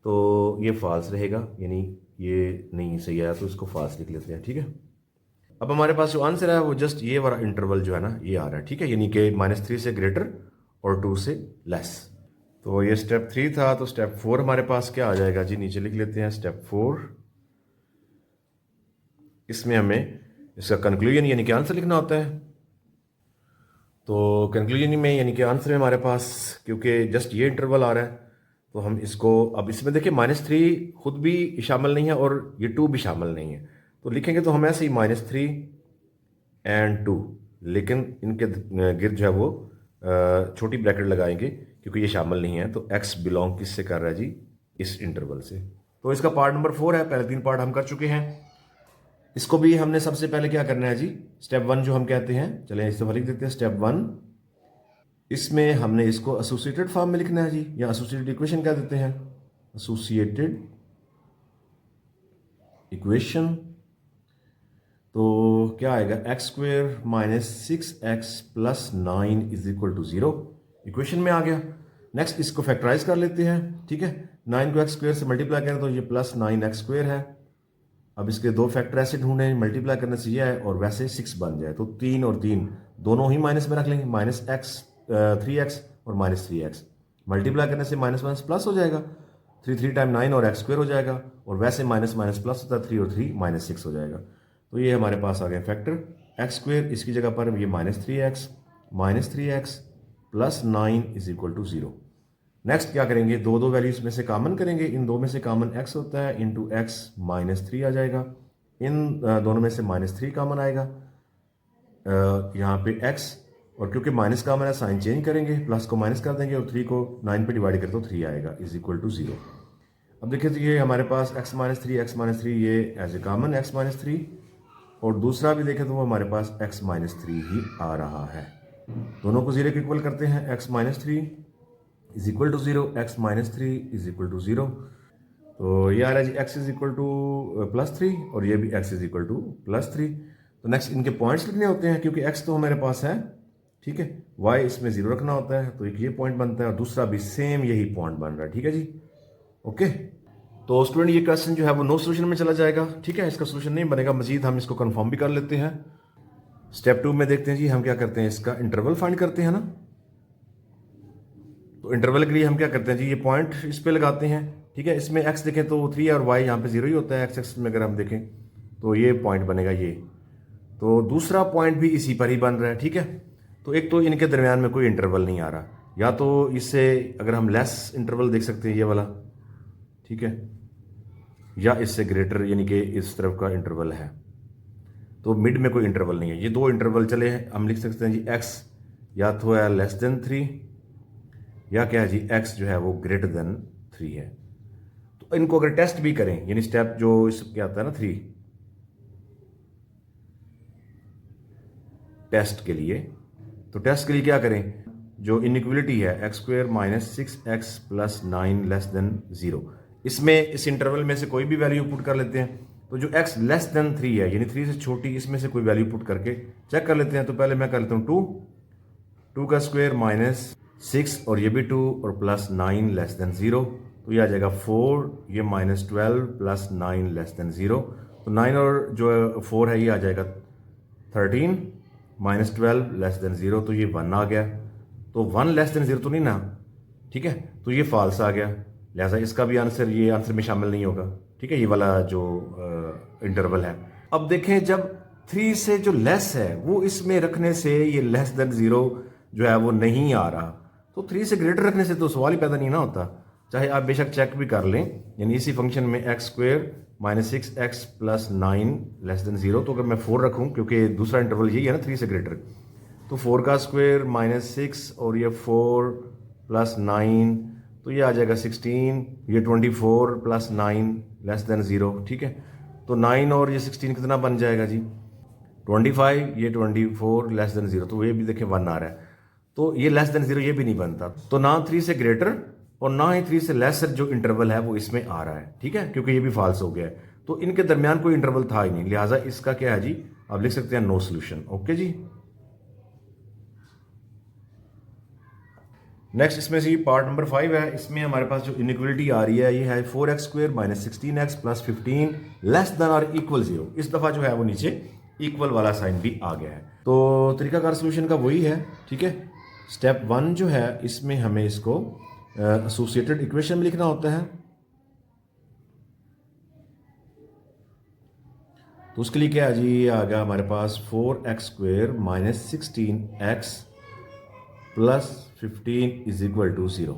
तो ये फॉल्स रहेगा, यानी ये नहीं सही आया तो इसको फॉल्स लिख लेते हैं, ठीक है। अब हमारे पास जो आंसर है वो जस्ट ये वाला इंटरवल जो है ना ये आ रहा है, ठीक है, यानी कि -3 से ग्रेटर और 2 से लेस। तो ये स्टेप 3 था। तो स्टेप 4 हमारे पास क्या आ जाएगा जी, नीचे लिख लेते हैं स्टेप 4। इसमें हमें इसका कंक्लूजन यानी कि आंसर लिखना होता है। तो कंक्लूजन में यानी कि आंसर है हमारे पास, क्योंकि जस्ट ये इंटरवल आ रहा है तो हम इसको, अब इसमें देखिए -3 खुद भी शामिल नहीं है और ये 2 भी शामिल नहीं है, तो लिखेंगे तो हम ऐसे ही -3 एंड 2, लेकिन इनके गिर्द जो है वो छोटी ब्रैकेट लगाएंगे क्योंकि ये शामिल नहीं है। तो x बिलोंग किससे कर रहा है जी, इस इंटरवल से। तो इसका पार्ट नंबर 4 है, पहले 3 पार्ट हम कर चुके हैं। इसको भी हमने सबसे पहले क्या करना है जी, स्टेप 1 जो हम कहते हैं, चलें इस दफा लिख देते हैं स्टेप 1। इसमें हमने इसको एसोसिएटेड फॉर्म में लिखना है जी, या एसोसिएटेड इक्वेशन कह देते हैं, एसोसिएटेड इक्वेशन। तो क्या आएगा, x square minus 6x plus 9 is equal to 0, equation में आ गया। नेक्स्ट इसको फैक्टराइज कर लेते हैं, ठीक है। 9 को एक्स स्क्वेयर से मल्टीप्लाई करें तो ये प्लस 9x स्क्वेयर है। अब इसके 2 फैक्टर ऐसे ढूंढें, मल्टीप्लाई करने से ये है और वैसे 6 बन जाए, तो 3 और 3 दोनों ही माइनस में रख लेंगे, -3x और -3x। मल्टीप्लाई करने से माइनस प्लस हो जाएगा, 3 टाइम 9 और एक्स स्क्वेयर हो जाएगा, और वैसे माइनस प्लस होता है, 3 और 3 -6 हो जाएगा। तो ये हमारे पास आ गया फैक्टर एक्स स्क्वेयर, इसकी जगह पर ये -3x plus 9 is equal to 0। Next क्या करेंगे, दो वैल्यूज में से कॉमन करेंगे, इन दो में से कॉमन x होता है, इंटू एक्स -3 आ जाएगा। इन दोनों में से -3 कॉमन आएगा, यहाँ पे x, और क्योंकि माइनस कॉमन है साइन चेंज करेंगे, प्लस को माइनस कर देंगे और 3 को 9 पे डिवाइड करें तो 3 आएगा, इज इक्वल टू 0। अब देखिए तो ये हमारे पास x -3 ये एज ए कॉमन x -3, और दूसरा भी देखें तो वो हमारे पास x -3 ही आ रहा है। दोनों को 0 के इक्वल करते हैं, x -3 is equal to 0, x -3 is equal to 0। तो ये आ रहा है जी x इज इक्वल टू +3 और ये भी x इज इक्वल टू +3। तो नेक्स्ट इनके पॉइंट्स लिखने होते हैं, क्योंकि x तो हमारे पास है, ठीक है, y इसमें 0 रखना होता है, तो एक ये पॉइंट बनता है और दूसरा भी सेम यही पॉइंट बन रहा है, ठीक है जी। ओके, तो स्टूडेंट ये क्वेश्चन जो है वो नो सोल्यूशन में चला जाएगा, ठीक है, इसका सोल्यूशन नहीं बनेगा, मजीद हम इसको कंफर्म भी कर लेते हैं। स्टेप 2 में देखते हैं जी, हम क्या करते हैं, इसका इंटरवल फाइंड करते हैं ना। तो इंटरवल के लिए हम क्या करते हैं जी, ये पॉइंट इस पे लगाते हैं, ठीक है। इसमें x देखें तो 3 और y यहाँ पे 0 ही होता है, x एक्सिस में अगर हम देखें तो ये पॉइंट बनेगा ये, तो दूसरा पॉइंट भी इसी पर ही बन रहा है, ठीक है। तो एक तो इनके दरमियान में कोई इंटरवल नहीं आ रहा, या तो इससे अगर हम लेस इंटरवल देख सकते हैं ये वाला, ठीक है, या इससे ग्रेटर यानी कि इस तरफ का इंटरवल है, तो मिड में कोई इंटरवल नहीं है। ये दो इंटरवल चले हैं, हम लिख सकते हैं जी x या तो है लेस देन 3 या क्या है जी x जो है वो ग्रेटर देन 3 है। तो इनको अगर टेस्ट भी करें, यानी स्टेप जो इस क्या आता है ना 3 टेस्ट के लिए, तो टेस्ट के लिए क्या करें, जो इनइक्वलिटी है x square minus 6x plus 9 less than 0, इसमें इस इंटरवल में से कोई भी वैल्यू पुट कर लेते हैं। तो जो x लेस देन 3 है यानी 3 से छोटी, इसमें से कोई वैल्यू पुट करके चेक कर लेते हैं। तो पहले मैं कर लेता हूँ 2 का स्क्वायर माइनस 6 और ये भी 2 और प्लस 9 लेस देन 0, तो ये आ जाएगा 4, ये -12 प्लस 9 लेस देन 0, तो 9 और जो 4 है ये आ जाएगा 13 -12 लेस देन 0, तो ये 1 आ गया। तो 1 लेस देन 0 तो नहीं ना, ठीक है, तो ये फॉल्स आ गया, लिहाजा इसका भी आंसर ये आंसर में शामिल नहीं होगा, ठीक है, ये वाला जो इंटरवल है। अब देखें जब 3 से जो लेस है वो इसमें रखने से ये लेस देन 0 जो है वो नहीं आ रहा, तो 3 से ग्रेटर रखने से तो सवाल ही पैदा नहीं ना होता, चाहे आप बेशक चेक भी कर लें। यानी इसी फंक्शन में x square minus 6x plus 9 less than 0, तो अगर मैं 4 रखूं, क्योंकि दूसरा इंटरवल यही है ना 3 से ग्रेटर, तो 4 का स्क्वेयर -6 और ये 4 प्लस 9, तो ये आ जाएगा 16, ये 24 प्लस 9 लेस देन 0, ठीक है। तो 9 और ये 16 कितना बन जाएगा जी? 25, ये 24 लेस देन 0, तो ये भी देखें 1 आ रहा है। तो ये लेस देन 0 ये भी नहीं बनता, तो ना 3 से ग्रेटर और ना ही 3 से लेसर जो इंटरवल है वो इसमें आ रहा है, ठीक है, क्योंकि ये भी फॉल्स हो गया है। तो इनके दरमियान कोई इंटरवल था ही नहीं, लिहाजा इसका क्या है जी, आप लिख सकते हैं नो सोल्यूशन। ओके जी। नेक्स्ट इसमें से पार्ट नंबर 5 है। इसमें हमारे पास जो इनइक्वलिटी आ रही है ये है 4x² minus 16x plus 15 less than और इक्वल 0। इस दफ़ा जो है वो नीचे इक्वल वाला साइन भी आ गया है। तो तरीकाकार सोल्यूशन का वही है, ठीक है। स्टेप 1 जो है इसमें हमें इसको एसोसिएटेड इक्वेशन में लिखना होता है। तो उसके लिए क्या है जी, आ गया हमारे पास 4x² minus 16x plus 15 is equal to 0।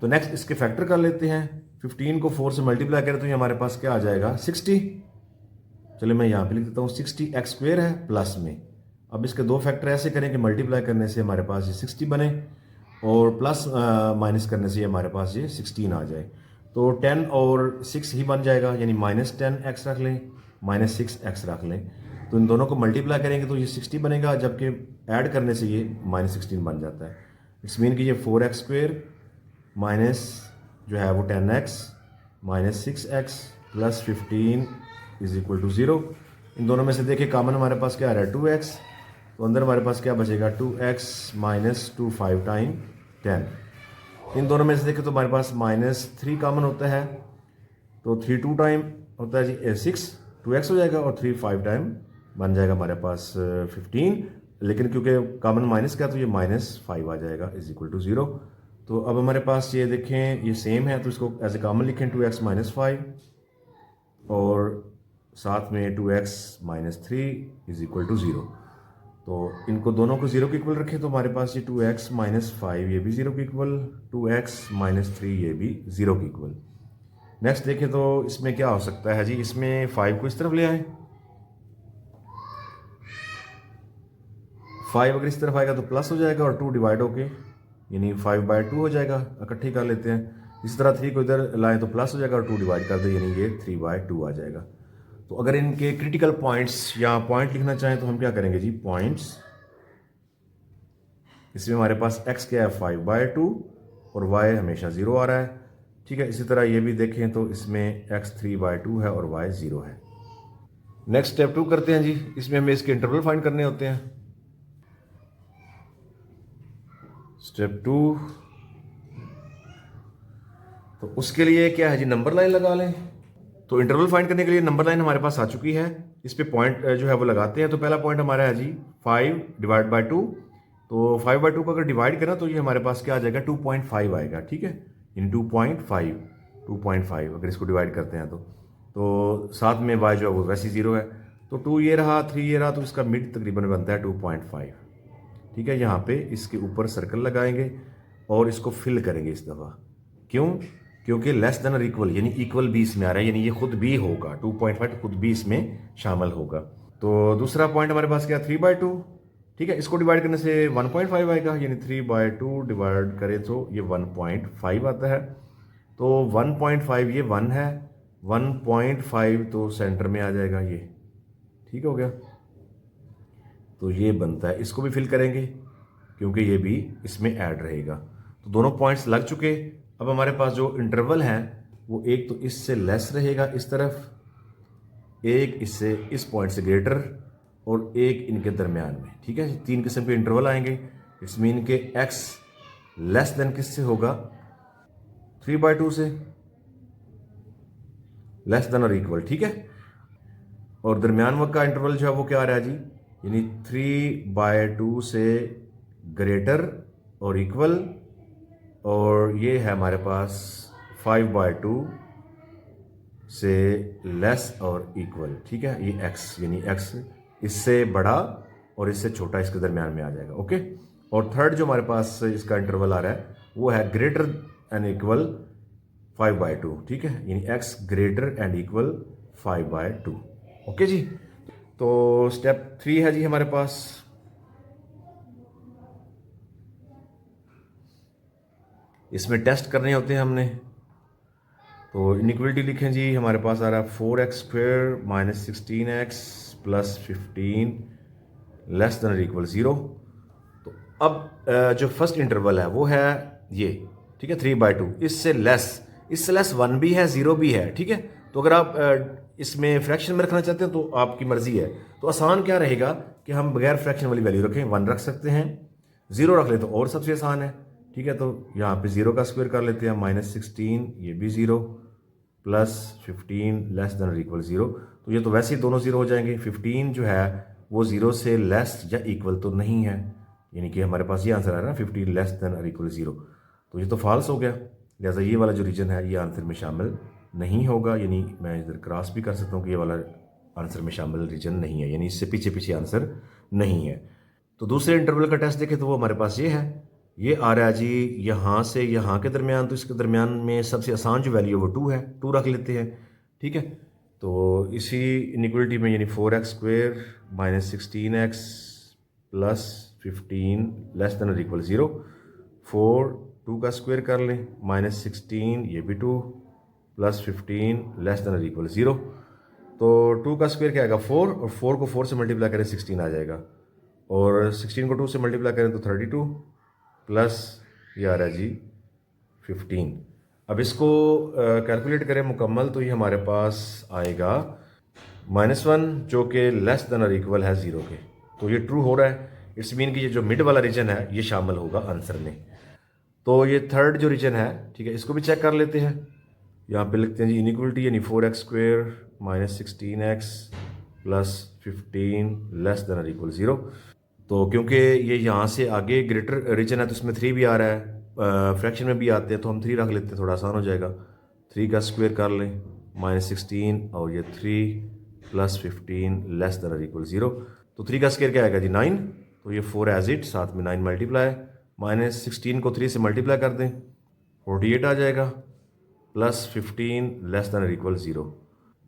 तो नेक्स्ट इसके फैक्टर कर लेते हैं। 15 को 4 से मल्टीप्लाई करें तो ये हमारे पास क्या आ जाएगा, 60। चलिए मैं यहाँ पे लिख देता हूँ 60x² है प्लस में। अब इसके दो फैक्टर ऐसे करें कि मल्टीप्लाई करने से हमारे पास ये 60 बने और प्लस माइनस करने से हमारे पास ये 16 आ जाए। तो 10 और 6 ही बन जाएगा, यानी माइनस 10x रख लें, माइनस 6x रख लें। तो इन दोनों को मल्टीप्लाई करेंगे तो ये 60 बनेगा, जबकि ऐड करने से ये माइनस 16 बन जाता है। इट्स मीन कि ये 4x² माइनस जो है वो 10x minus 6x plus 15 is equal to 0। इन दोनों में से देखिए कॉमन हमारे पास क्या आ रहा है, 2x। तो अंदर हमारे पास क्या बचेगा, 2x माइनस 2 5 टाइम 10। इन दोनों में से देखें तो हमारे पास माइनस 3 कॉमन होता है, तो 3 2 टाइम होता है जी 6, 2x हो जाएगा और 3 5 टाइम बन जाएगा हमारे पास 15। लेकिन क्योंकि कॉमन माइनस का तो ये -5 आ जाएगा इज इक्वल टू 0। तो अब हमारे पास ये देखें ये सेम है, तो इसको एज ए कॉमन लिखें 2x माइनस 5 और साथ में 2x minus 3 is equal to 0। तो इनको दोनों को 0 के इक्वल रखें तो हमारे पास ये 2x माइनस 5 ये भी 0 के इक्वल, 2x माइनस 3 ये भी 0 के इक्वल। नेक्स्ट देखें तो इसमें क्या हो सकता है जी, इसमें 5 को इस तरफ ले आए, 5 अगर इस तरफ आएगा तो प्लस हो जाएगा और 2 डिवाइड होके यानी 5/2 हो जाएगा। इकट्ठी कर लेते हैं। इसी तरह 3 को इधर लाएं तो प्लस हो जाएगा और 2 डिवाइड कर दे यानी ये 3/2 आ जाएगा। तो अगर इनके क्रिटिकल पॉइंट्स या पॉइंट लिखना चाहें तो हम क्या करेंगे जी, पॉइंट्स। इसमें हमारे पास x क्या है 5/2 और y हमेशा 0 आ रहा है, ठीक है। इसी तरह ये भी देखें तो इसमें x 3/2 है और y 0 है। नेक्स्ट स्टेप 2 करते हैं जी। इसमें हमें इसके इंटरवल फाइंड करने होते हैं। स्टेप 2, तो उसके लिए क्या है जी, नंबर लाइन लगा लें। तो इंटरवल फाइंड करने के लिए नंबर लाइन हमारे पास आ चुकी है। इस पे पॉइंट जो है वो लगाते हैं। तो पहला पॉइंट हमारा है जी 5 डिवाइड बाई 2। तो 5/2 को अगर डिवाइड करें तो ये हमारे पास क्या आ जाएगा, 2.5 आएगा, ठीक है। इन 2.5 अगर इसको डिवाइड करते हैं तो साथ में y जो है वो वैसे 0 है। तो 2 ये रहा, 3 ये रहा, तो इसका मिड तकरीबन बनता है 2.5, ठीक है। यहाँ पे इसके ऊपर सर्कल लगाएंगे और इसको फिल करेंगे इस दफ़ा। क्यों? क्योंकि लेस देन और इक्वल यानी इक्वल भी इसमें आ रहा है, यानी ये खुद भी होगा, 2.5 खुद भी इसमें शामिल होगा। तो दूसरा पॉइंट हमारे पास क्या, 3/2, ठीक है। इसको डिवाइड करने से 1.5 आएगा, यानी 3/2 डिवाइड करें तो ये 1.5 आता है। तो 1.5 ये 1 है, 1.5 तो सेंटर में आ जाएगा ये, ठीक हो गया। तो ये बनता है, इसको भी फिल करेंगे क्योंकि ये भी इसमें ऐड रहेगा। तो दोनों पॉइंट्स लग चुके। अब हमारे पास जो इंटरवल है वो एक तो इससे लेस रहेगा इस तरफ, एक इससे इस पॉइंट से ग्रेटर और एक इनके दरमियान में, ठीक है। 3 किस्म के इंटरवल आएंगे। इट्स मीन के x लेस देन किससे होगा, 3/2 से, लेस देन और इक्वल, ठीक है। और दरमियान का इंटरवल जो है वो क्या आ रहा है जी, यानी 3/2 से ग्रेटर और इक्वल, और ये है हमारे पास 5/2 से लेस और इक्वल, ठीक है। ये x यानी x इससे बड़ा और इससे छोटा इसके दरमियान में आ जाएगा, ओके। और थर्ड जो हमारे पास इसका इंटरवल आ रहा है वो है ग्रेटर एंड इक्वल 5/2, ठीक है, यानी x greater and equal 5/2, okay जी। तो स्टेप 3 है जी हमारे पास। इसमें टेस्ट करने होते हैं हमने। तो इनइक्वलिटी लिखें जी, हमारे पास आ रहा है 4x² minus 16x plus 15 less than और इक्वल 0। तो अब जो फर्स्ट इंटरवल है वो है ये, ठीक है, 3/2। इससे लेस 1 भी है, 0 भी है, ठीक है। तो अगर आप इसमें फ्रैक्शन में रखना चाहते हैं तो आपकी मर्जी है। तो आसान क्या रहेगा कि हम बगैर फ्रैक्शन वाली वैल्यू रखें, 1 रख सकते हैं, 0 रख ले तो और सबसे आसान है, ठीक है। तो यहाँ पे 0 का स्क्वायर कर लेते हैं, -16, ये भी 0, प्लस 15 लेस देन और इक्वल 0। तो ये तो वैसे ही दोनों 0 हो जाएंगे। 15 जो है वो 0 से लेस या इक्वल तो नहीं है, यानी कि हमारे पास ये आंसर आ रहा है 15 लेस देन और इक्वल 0। तो ये तो फॉल्स हो गया, लिहाजा ये वाला जो रीजन है ये आंसर में शामिल नहीं होगा। यानी मैं इधर क्रॉस भी कर सकता हूँ कि ये वाला आंसर में शामिल रीजन नहीं है, यानी इससे पीछे पीछे आंसर नहीं है। तो दूसरे इंटरवल का टेस्ट देखें तो वो हमारे पास ये है, ये आ रहा है जी यहाँ से यहाँ के दरमियान। तो इसके दरमियान में सबसे आसान जो वैल्यू है वो 2 है, 2 रख लेते हैं, ठीक है। तो इसी इनइक्वलिटी में यानी 4x² minus 16x plus 15 less than और इक्वल 0, 4 2 का स्क्वायर कर लें, -16 ये भी 2 प्लस 15 लेस देन और इक्वल 0। तो 2 का स्क्वायर क्या आएगा 4, और 4 को 4 से मल्टीप्लाई करें 16 आ जाएगा, और 16 को 2 से मल्टीप्लाई करें तो 32 प्लस ये आ रहा है जी 15। अब इसको कैलकुलेट करें मुकम्मल तो ये हमारे पास आएगा -1 जो कि लेस देन और इक्वल है 0 के। तो ये ट्रू हो रहा है, इट्स मीन कि ये जो मिड वाला रीजन है ये शामिल होगा आंसर में। तो ये थर्ड जो रीजन है, ठीक है, इसको भी चेक कर लेते हैं। यहाँ पे लिखते हैं जी इनइक्वलिटी यानी 4x² minus 16x plus 15 less than और इक्वल 0। तो क्योंकि ये यहाँ से आगे ग्रेटर रीजन है तो इसमें 3 भी आ रहा है, फ्रैक्शन में भी आते हैं, तो हम 3 रख लेते हैं, थोड़ा आसान हो जाएगा। 3 का स्क्वायर कर लें, -16 और ये 3 प्लस 15 लेस देन और इक्वल 0। तो 3 का स्क्वायर क्या आएगा जी 9, तो ये 4 एज इट, साथ में 9 मल्टीप्लाई, -16 को 3 से मल्टीप्लाई कर दें 48 आ जाएगा, प्लस 15 लेस देन और इक्वल 0।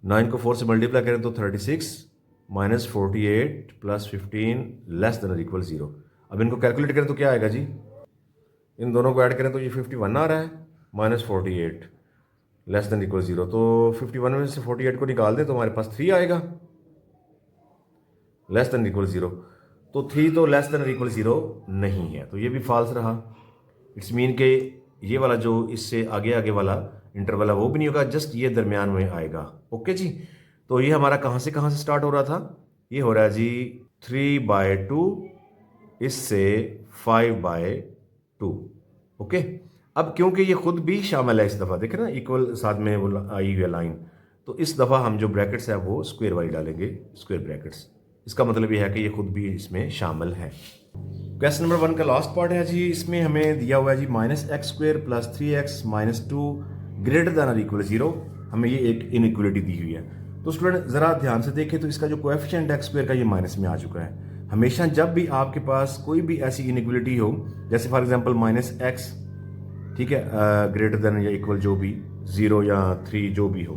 9 को 4 से मल्टीप्लाई करें तो 36, -48 प्लस 15 लेस देन और इक्वल 0। अब इनको कैलकुलेट करें तो क्या आएगा जी, इन दोनों को ऐड करें तो ये 51 आ रहा है, -48 लेस देन इक्वल 0। तो 51 में से 48 को निकाल दें तो हमारे पास 3 आएगा लेस देन इक्वल 0। तो 3 तो लेस देन इक्वल 0 नहीं है, तो ये भी फॉल्स रहा। इट्स मीन के ये वाला जो इससे आगे आगे वाला इंटरवल है वो भी नहीं होगा, जस्ट ये दरमियान में आएगा। ओके जी, तो ये हमारा कहाँ से स्टार्ट हो रहा था, ये हो रहा है जी 3/2 इससे 5/2। ओके, अब क्योंकि ये खुद भी शामिल है इस दफ़ा, देखें ना इक्वल साथ में वो आई हुई है लाइन, तो इस दफ़ा हम जो ब्रैकेट्स है वो स्क्वायर वाली डालेंगे, स्क्वायर ब्रैकेट्स। इसका मतलब ये है कि ये खुद भी इसमें शामिल है। क्वेश्चन नंबर 1 का लास्ट पार्ट है जी, इसमें हमें दिया हुआ है जी -x² plus 3x minus 2 greater than और इक्वल 0। हमें ये एक इनइक्वलिटी दी हुई है। तो स्टूडेंट ज़रा ध्यान से देखें तो इसका जो कोएफिशिएंट x² का ये माइनस में आ चुका है। हमेशा जब भी आपके पास कोई भी ऐसी इनइक्वलिटी हो, जैसे फॉर एग्जांपल -x, ठीक है, ग्रेटर देन या इक्वल जो भी 0 या 3 जो भी हो,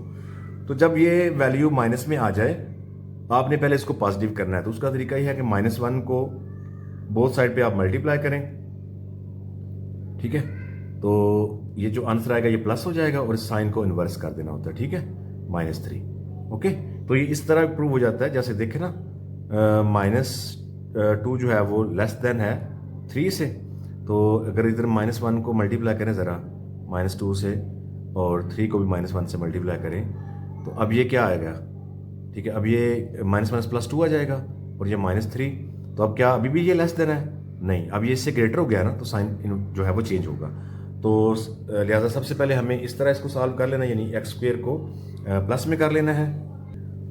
तो जब ये वैल्यू माइनस में आ जाए आपने पहले इसको पॉजिटिव करना है। तो उसका तरीका ये है कि -1 को बोथ साइड पे आप मल्टीप्लाई करें, ठीक है। तो ये जो आंसर आएगा ये प्लस हो जाएगा और इस साइन को इन्वर्स कर देना होता है, ठीक है, -3। ओके, तो ये इस तरह प्रूव हो जाता है, जैसे देखें ना -2 जो है वो लेस देन है 3 से। तो अगर इधर -1 को मल्टीप्लाई करें ज़रा -2 से, और 3 को भी -1 से मल्टीप्लाई करें, तो अब ये क्या आएगा, ठीक है, अब ये -+2 आ जाएगा, और ये -3। तो अब क्या अभी भी ये लेस देन है, नहीं, अब ये इससे ग्रेटर हो गया ना, तो साइन जो है वो चेंज होगा। तो लिहाजा सबसे पहले हमें इस तरह इसको सॉल्व कर लेना, यानी x² को प्लस में कर लेना है।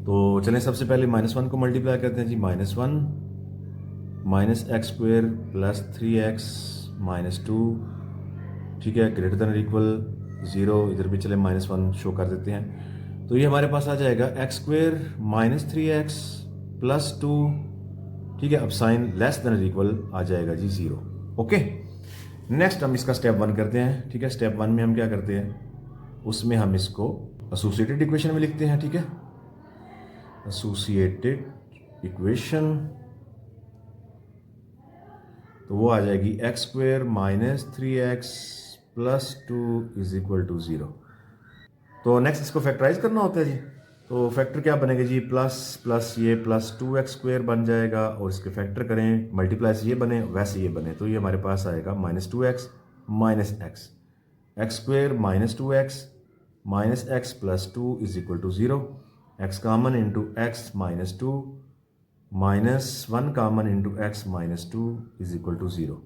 तो चलें सबसे पहले -1 को मल्टीप्लाई करते हैं जी, -1 -x² प्लस 3x माइनस 2, ठीक है, ग्रेटर देन इक्वल 0। इधर भी चले -1 शो कर देते हैं। तो ये हमारे पास आ जाएगा x² माइनस 3x प्लस 2, ठीक है। अब साइन लेस देन इक्वल आ जाएगा जी 0। ओके, नेक्स्ट हम इसका स्टेप 1 करते हैं, ठीक है। स्टेप 1 में हम क्या करते हैं, उसमें हम इसको एसोसिएटेड इक्वेशन में लिखते हैं, ठीक है। एसोसिएटेड इक्वेशन, तो वो आ जाएगी x² minus 3x plus 2 is equal to 0। तो नेक्स्ट इसको फैक्टराइज करना होता है जी। तो फैक्टर क्या बनेगा जी, प्लस प्लस ये प्लस 2x² बन जाएगा और इसके फैक्टर करें, मल्टीप्लाई से ये बने वैसे ये बने, तो ये हमारे पास आएगा -2x minus x, x² minus x plus 2 is equal to 0, x common into x -2 -1 common into x -2 is equal to 0।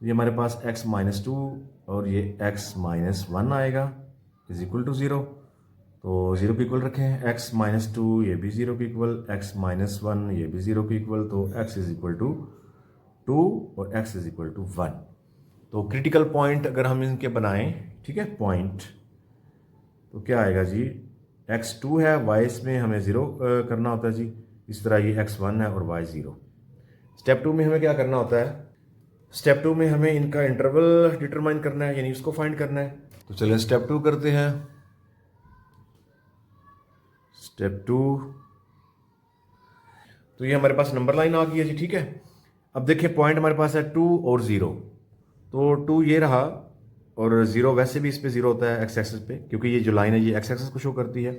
तो ये हमारे पास x -2 और ये x -1 आएगा इज इक्वल टू 0। तो 0 के इक्वल रखें, x -2 ये भी 0 के इक्वल, x -1 ये भी 0 के इक्वल, तो x इज इक्वल टू 2 और x इज इक्वल टू 1। तो क्रिटिकल पॉइंट अगर हम इनके बनाएं, ठीक है, पॉइंट, तो क्या आएगा जी, x2 है, y इसमें हमें 0 करना होता है जी, इस तरह ये x1 है और y 0। स्टेप 2 में हमें क्या करना होता है, स्टेप 2 में हमें इनका इंटरवल डिटरमाइन करना है, यानी इसको फाइंड करना है। तो चलिए स्टेप 2 करते हैं। स्टेप 2, तो ये हमारे पास नंबर लाइन आ गई है जी, ठीक है। अब देखिए पॉइंट हमारे पास है 2 और 0, तो 2 ये रहा और 0 वैसे भी इस पे 0 होता है एक्स एक्सिस पे, क्योंकि ये जो लाइन है ये एक्स एक्सिस को शो करती है।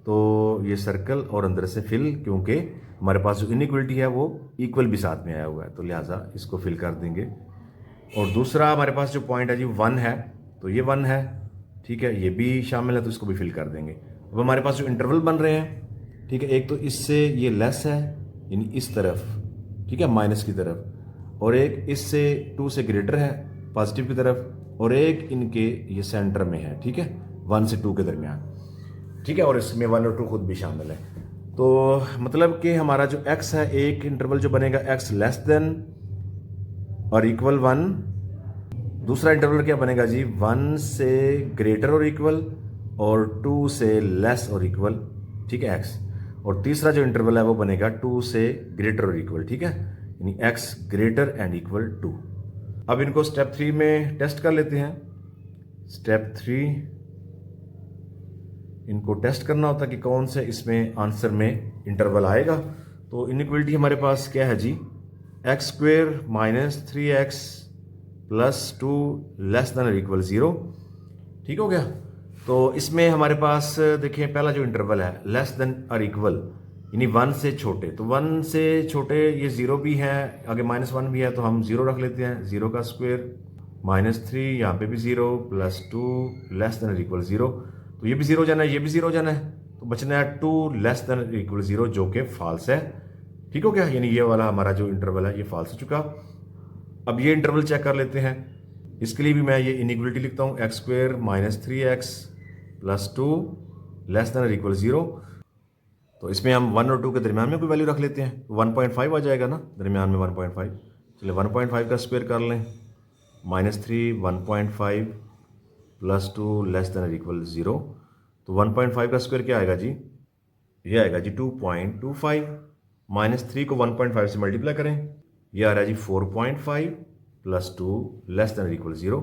तो ये सर्कल और अंदर से फिल, क्योंकि हमारे पास जो इनइक्वलिटी है वो इक्वल भी साथ में आया हुआ है, तो लिहाजा इसको फिल कर देंगे। और दूसरा हमारे पास जो पॉइंट है जी 1 है, तो ये 1 है, ठीक है, ये भी शामिल है, तो इसको भी फिल कर देंगे। अब हमारे पास जो इंटरवल बन रहे हैं, ठीक है, एक तो इससे ये लेस है यानी इस तरफ, ठीक है, माइनस की तरफ, और एक इससे 2 से ग्रेटर है पॉजिटिव की तरफ, और एक इनके ये सेंटर में है, ठीक है, 1 से 2 के दरमियान, ठीक है, और इसमें 1 और 2 खुद भी शामिल है। तो मतलब कि हमारा जो x है, एक इंटरवल जो बनेगा x लेस देन और इक्वल 1, दूसरा इंटरवल क्या बनेगा जी, 1 से ग्रेटर और इक्वल और 2 से लेस और इक्वल, ठीक है, x, और तीसरा जो इंटरवल है वो बनेगा 2 से ग्रेटर और इक्वल, ठीक है, यानी x ग्रेटर एंड इक्वल 2। अब इनको स्टेप 3 में टेस्ट कर लेते हैं। स्टेप 3 इनको टेस्ट करना होता है कि कौन से इसमें आंसर में इंटरवल आएगा। तो इनइक्वलिटी हमारे पास क्या है जी, x² minus 3x plus 2 less than और इक्वल 0, ठीक हो गया। तो इसमें हमारे पास देखिए पहला जो इंटरवल है लेस देन और इक्वल यानी 1 से छोटे, तो 1 से छोटे ये 0 भी है, आगे -1 भी है, तो हम 0 रख लेते हैं, 0 का स्क्वायर -3, यहाँ पे भी 0 प्लस 2 लेस देन और इक्वल 0, तो ये भी 0 जाना है, ये भी 0 जाना है, तो बचना है 2 लेस देन और इक्वल 0 जो कि फॉल्स है, ठीक हो गया, यानी ये वाला हमारा जो इंटरवल है ये फॉल्स हो चुका। अब ये इंटरवल चेक कर लेते हैं, इसके लिए भी मैं ये इनइक्वलिटी लिखता हूँ, x² minus 3x plus 2 less than और इक्वल 0। तो इसमें हम 1 और 2 के दरमियान में कोई वैल्यू रख लेते हैं, 1.5 आ जाएगा ना, दरमियान में 1.5, चलिए 1.5 का स्क्वायर कर लें, -3 1.5 प्लस 2 लेस देन और इक्वल 0, तो 1.5 का स्क्वायर क्या आएगा जी, ये आएगा जी 2.25, -3 को 1.5 से मल्टीप्लाई करें, ये आ रहा है जी 4.5 प्लस 2 लेस देन और इक्वल 0।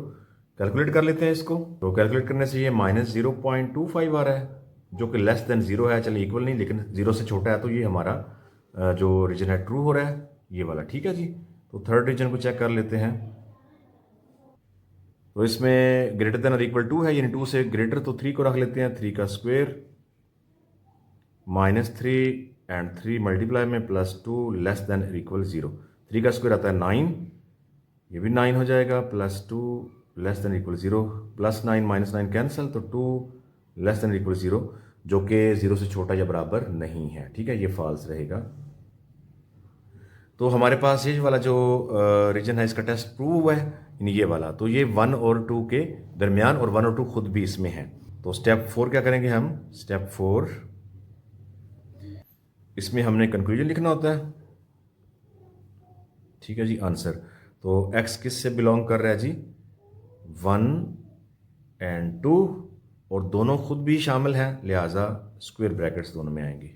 कैलकुलेट कर लेते हैं इसको, तो कैलकुलेट करने से ये -0.25 आ रहा है, जो कि लेस देन 0 है, चलिए इक्वल नहीं लेकिन 0 से छोटा है, तो ये हमारा जो रीजन है ट्रू हो रहा है, ये वाला, ठीक है जी। तो थर्ड रीजन को चेक कर लेते हैं, तो इसमें ग्रेटर देन और इक्वल 2 है, यानी 2 से ग्रेटर, तो 3 को रख लेते हैं, 3 का स्क्वायर -3 एंड 3 मल्टीप्लाई में प्लस 2 लेस देन और इक्वल 0, 3 का स्क्वायर आता है 9, ये भी 9 हो जाएगा, plus 2 less than equal 0, plus 9 -9 cancel, तो 2 लेस देन इक्वल 0 जो कि 0 से छोटा या बराबर नहीं है, ठीक है, ये फॉल्स रहेगा। तो हमारे पास ये वाला जो रीजन है इसका टेस्ट प्रूव हुआ है, यानी ये वाला, तो ये 1 और 2 के दरमियान और 1 और 2 खुद भी इसमें है। तो स्टेप 4 क्या करेंगे हम, स्टेप 4 इसमें हमने कंक्लूजन लिखना होता है, ठीक है जी, आंसर। तो x किस से बिलोंग कर रहा है जी, 1 एंड 2, और दोनों खुद भी शामिल हैं, लिहाजा स्क्वायर ब्रैकेट्स दोनों में आएंगी।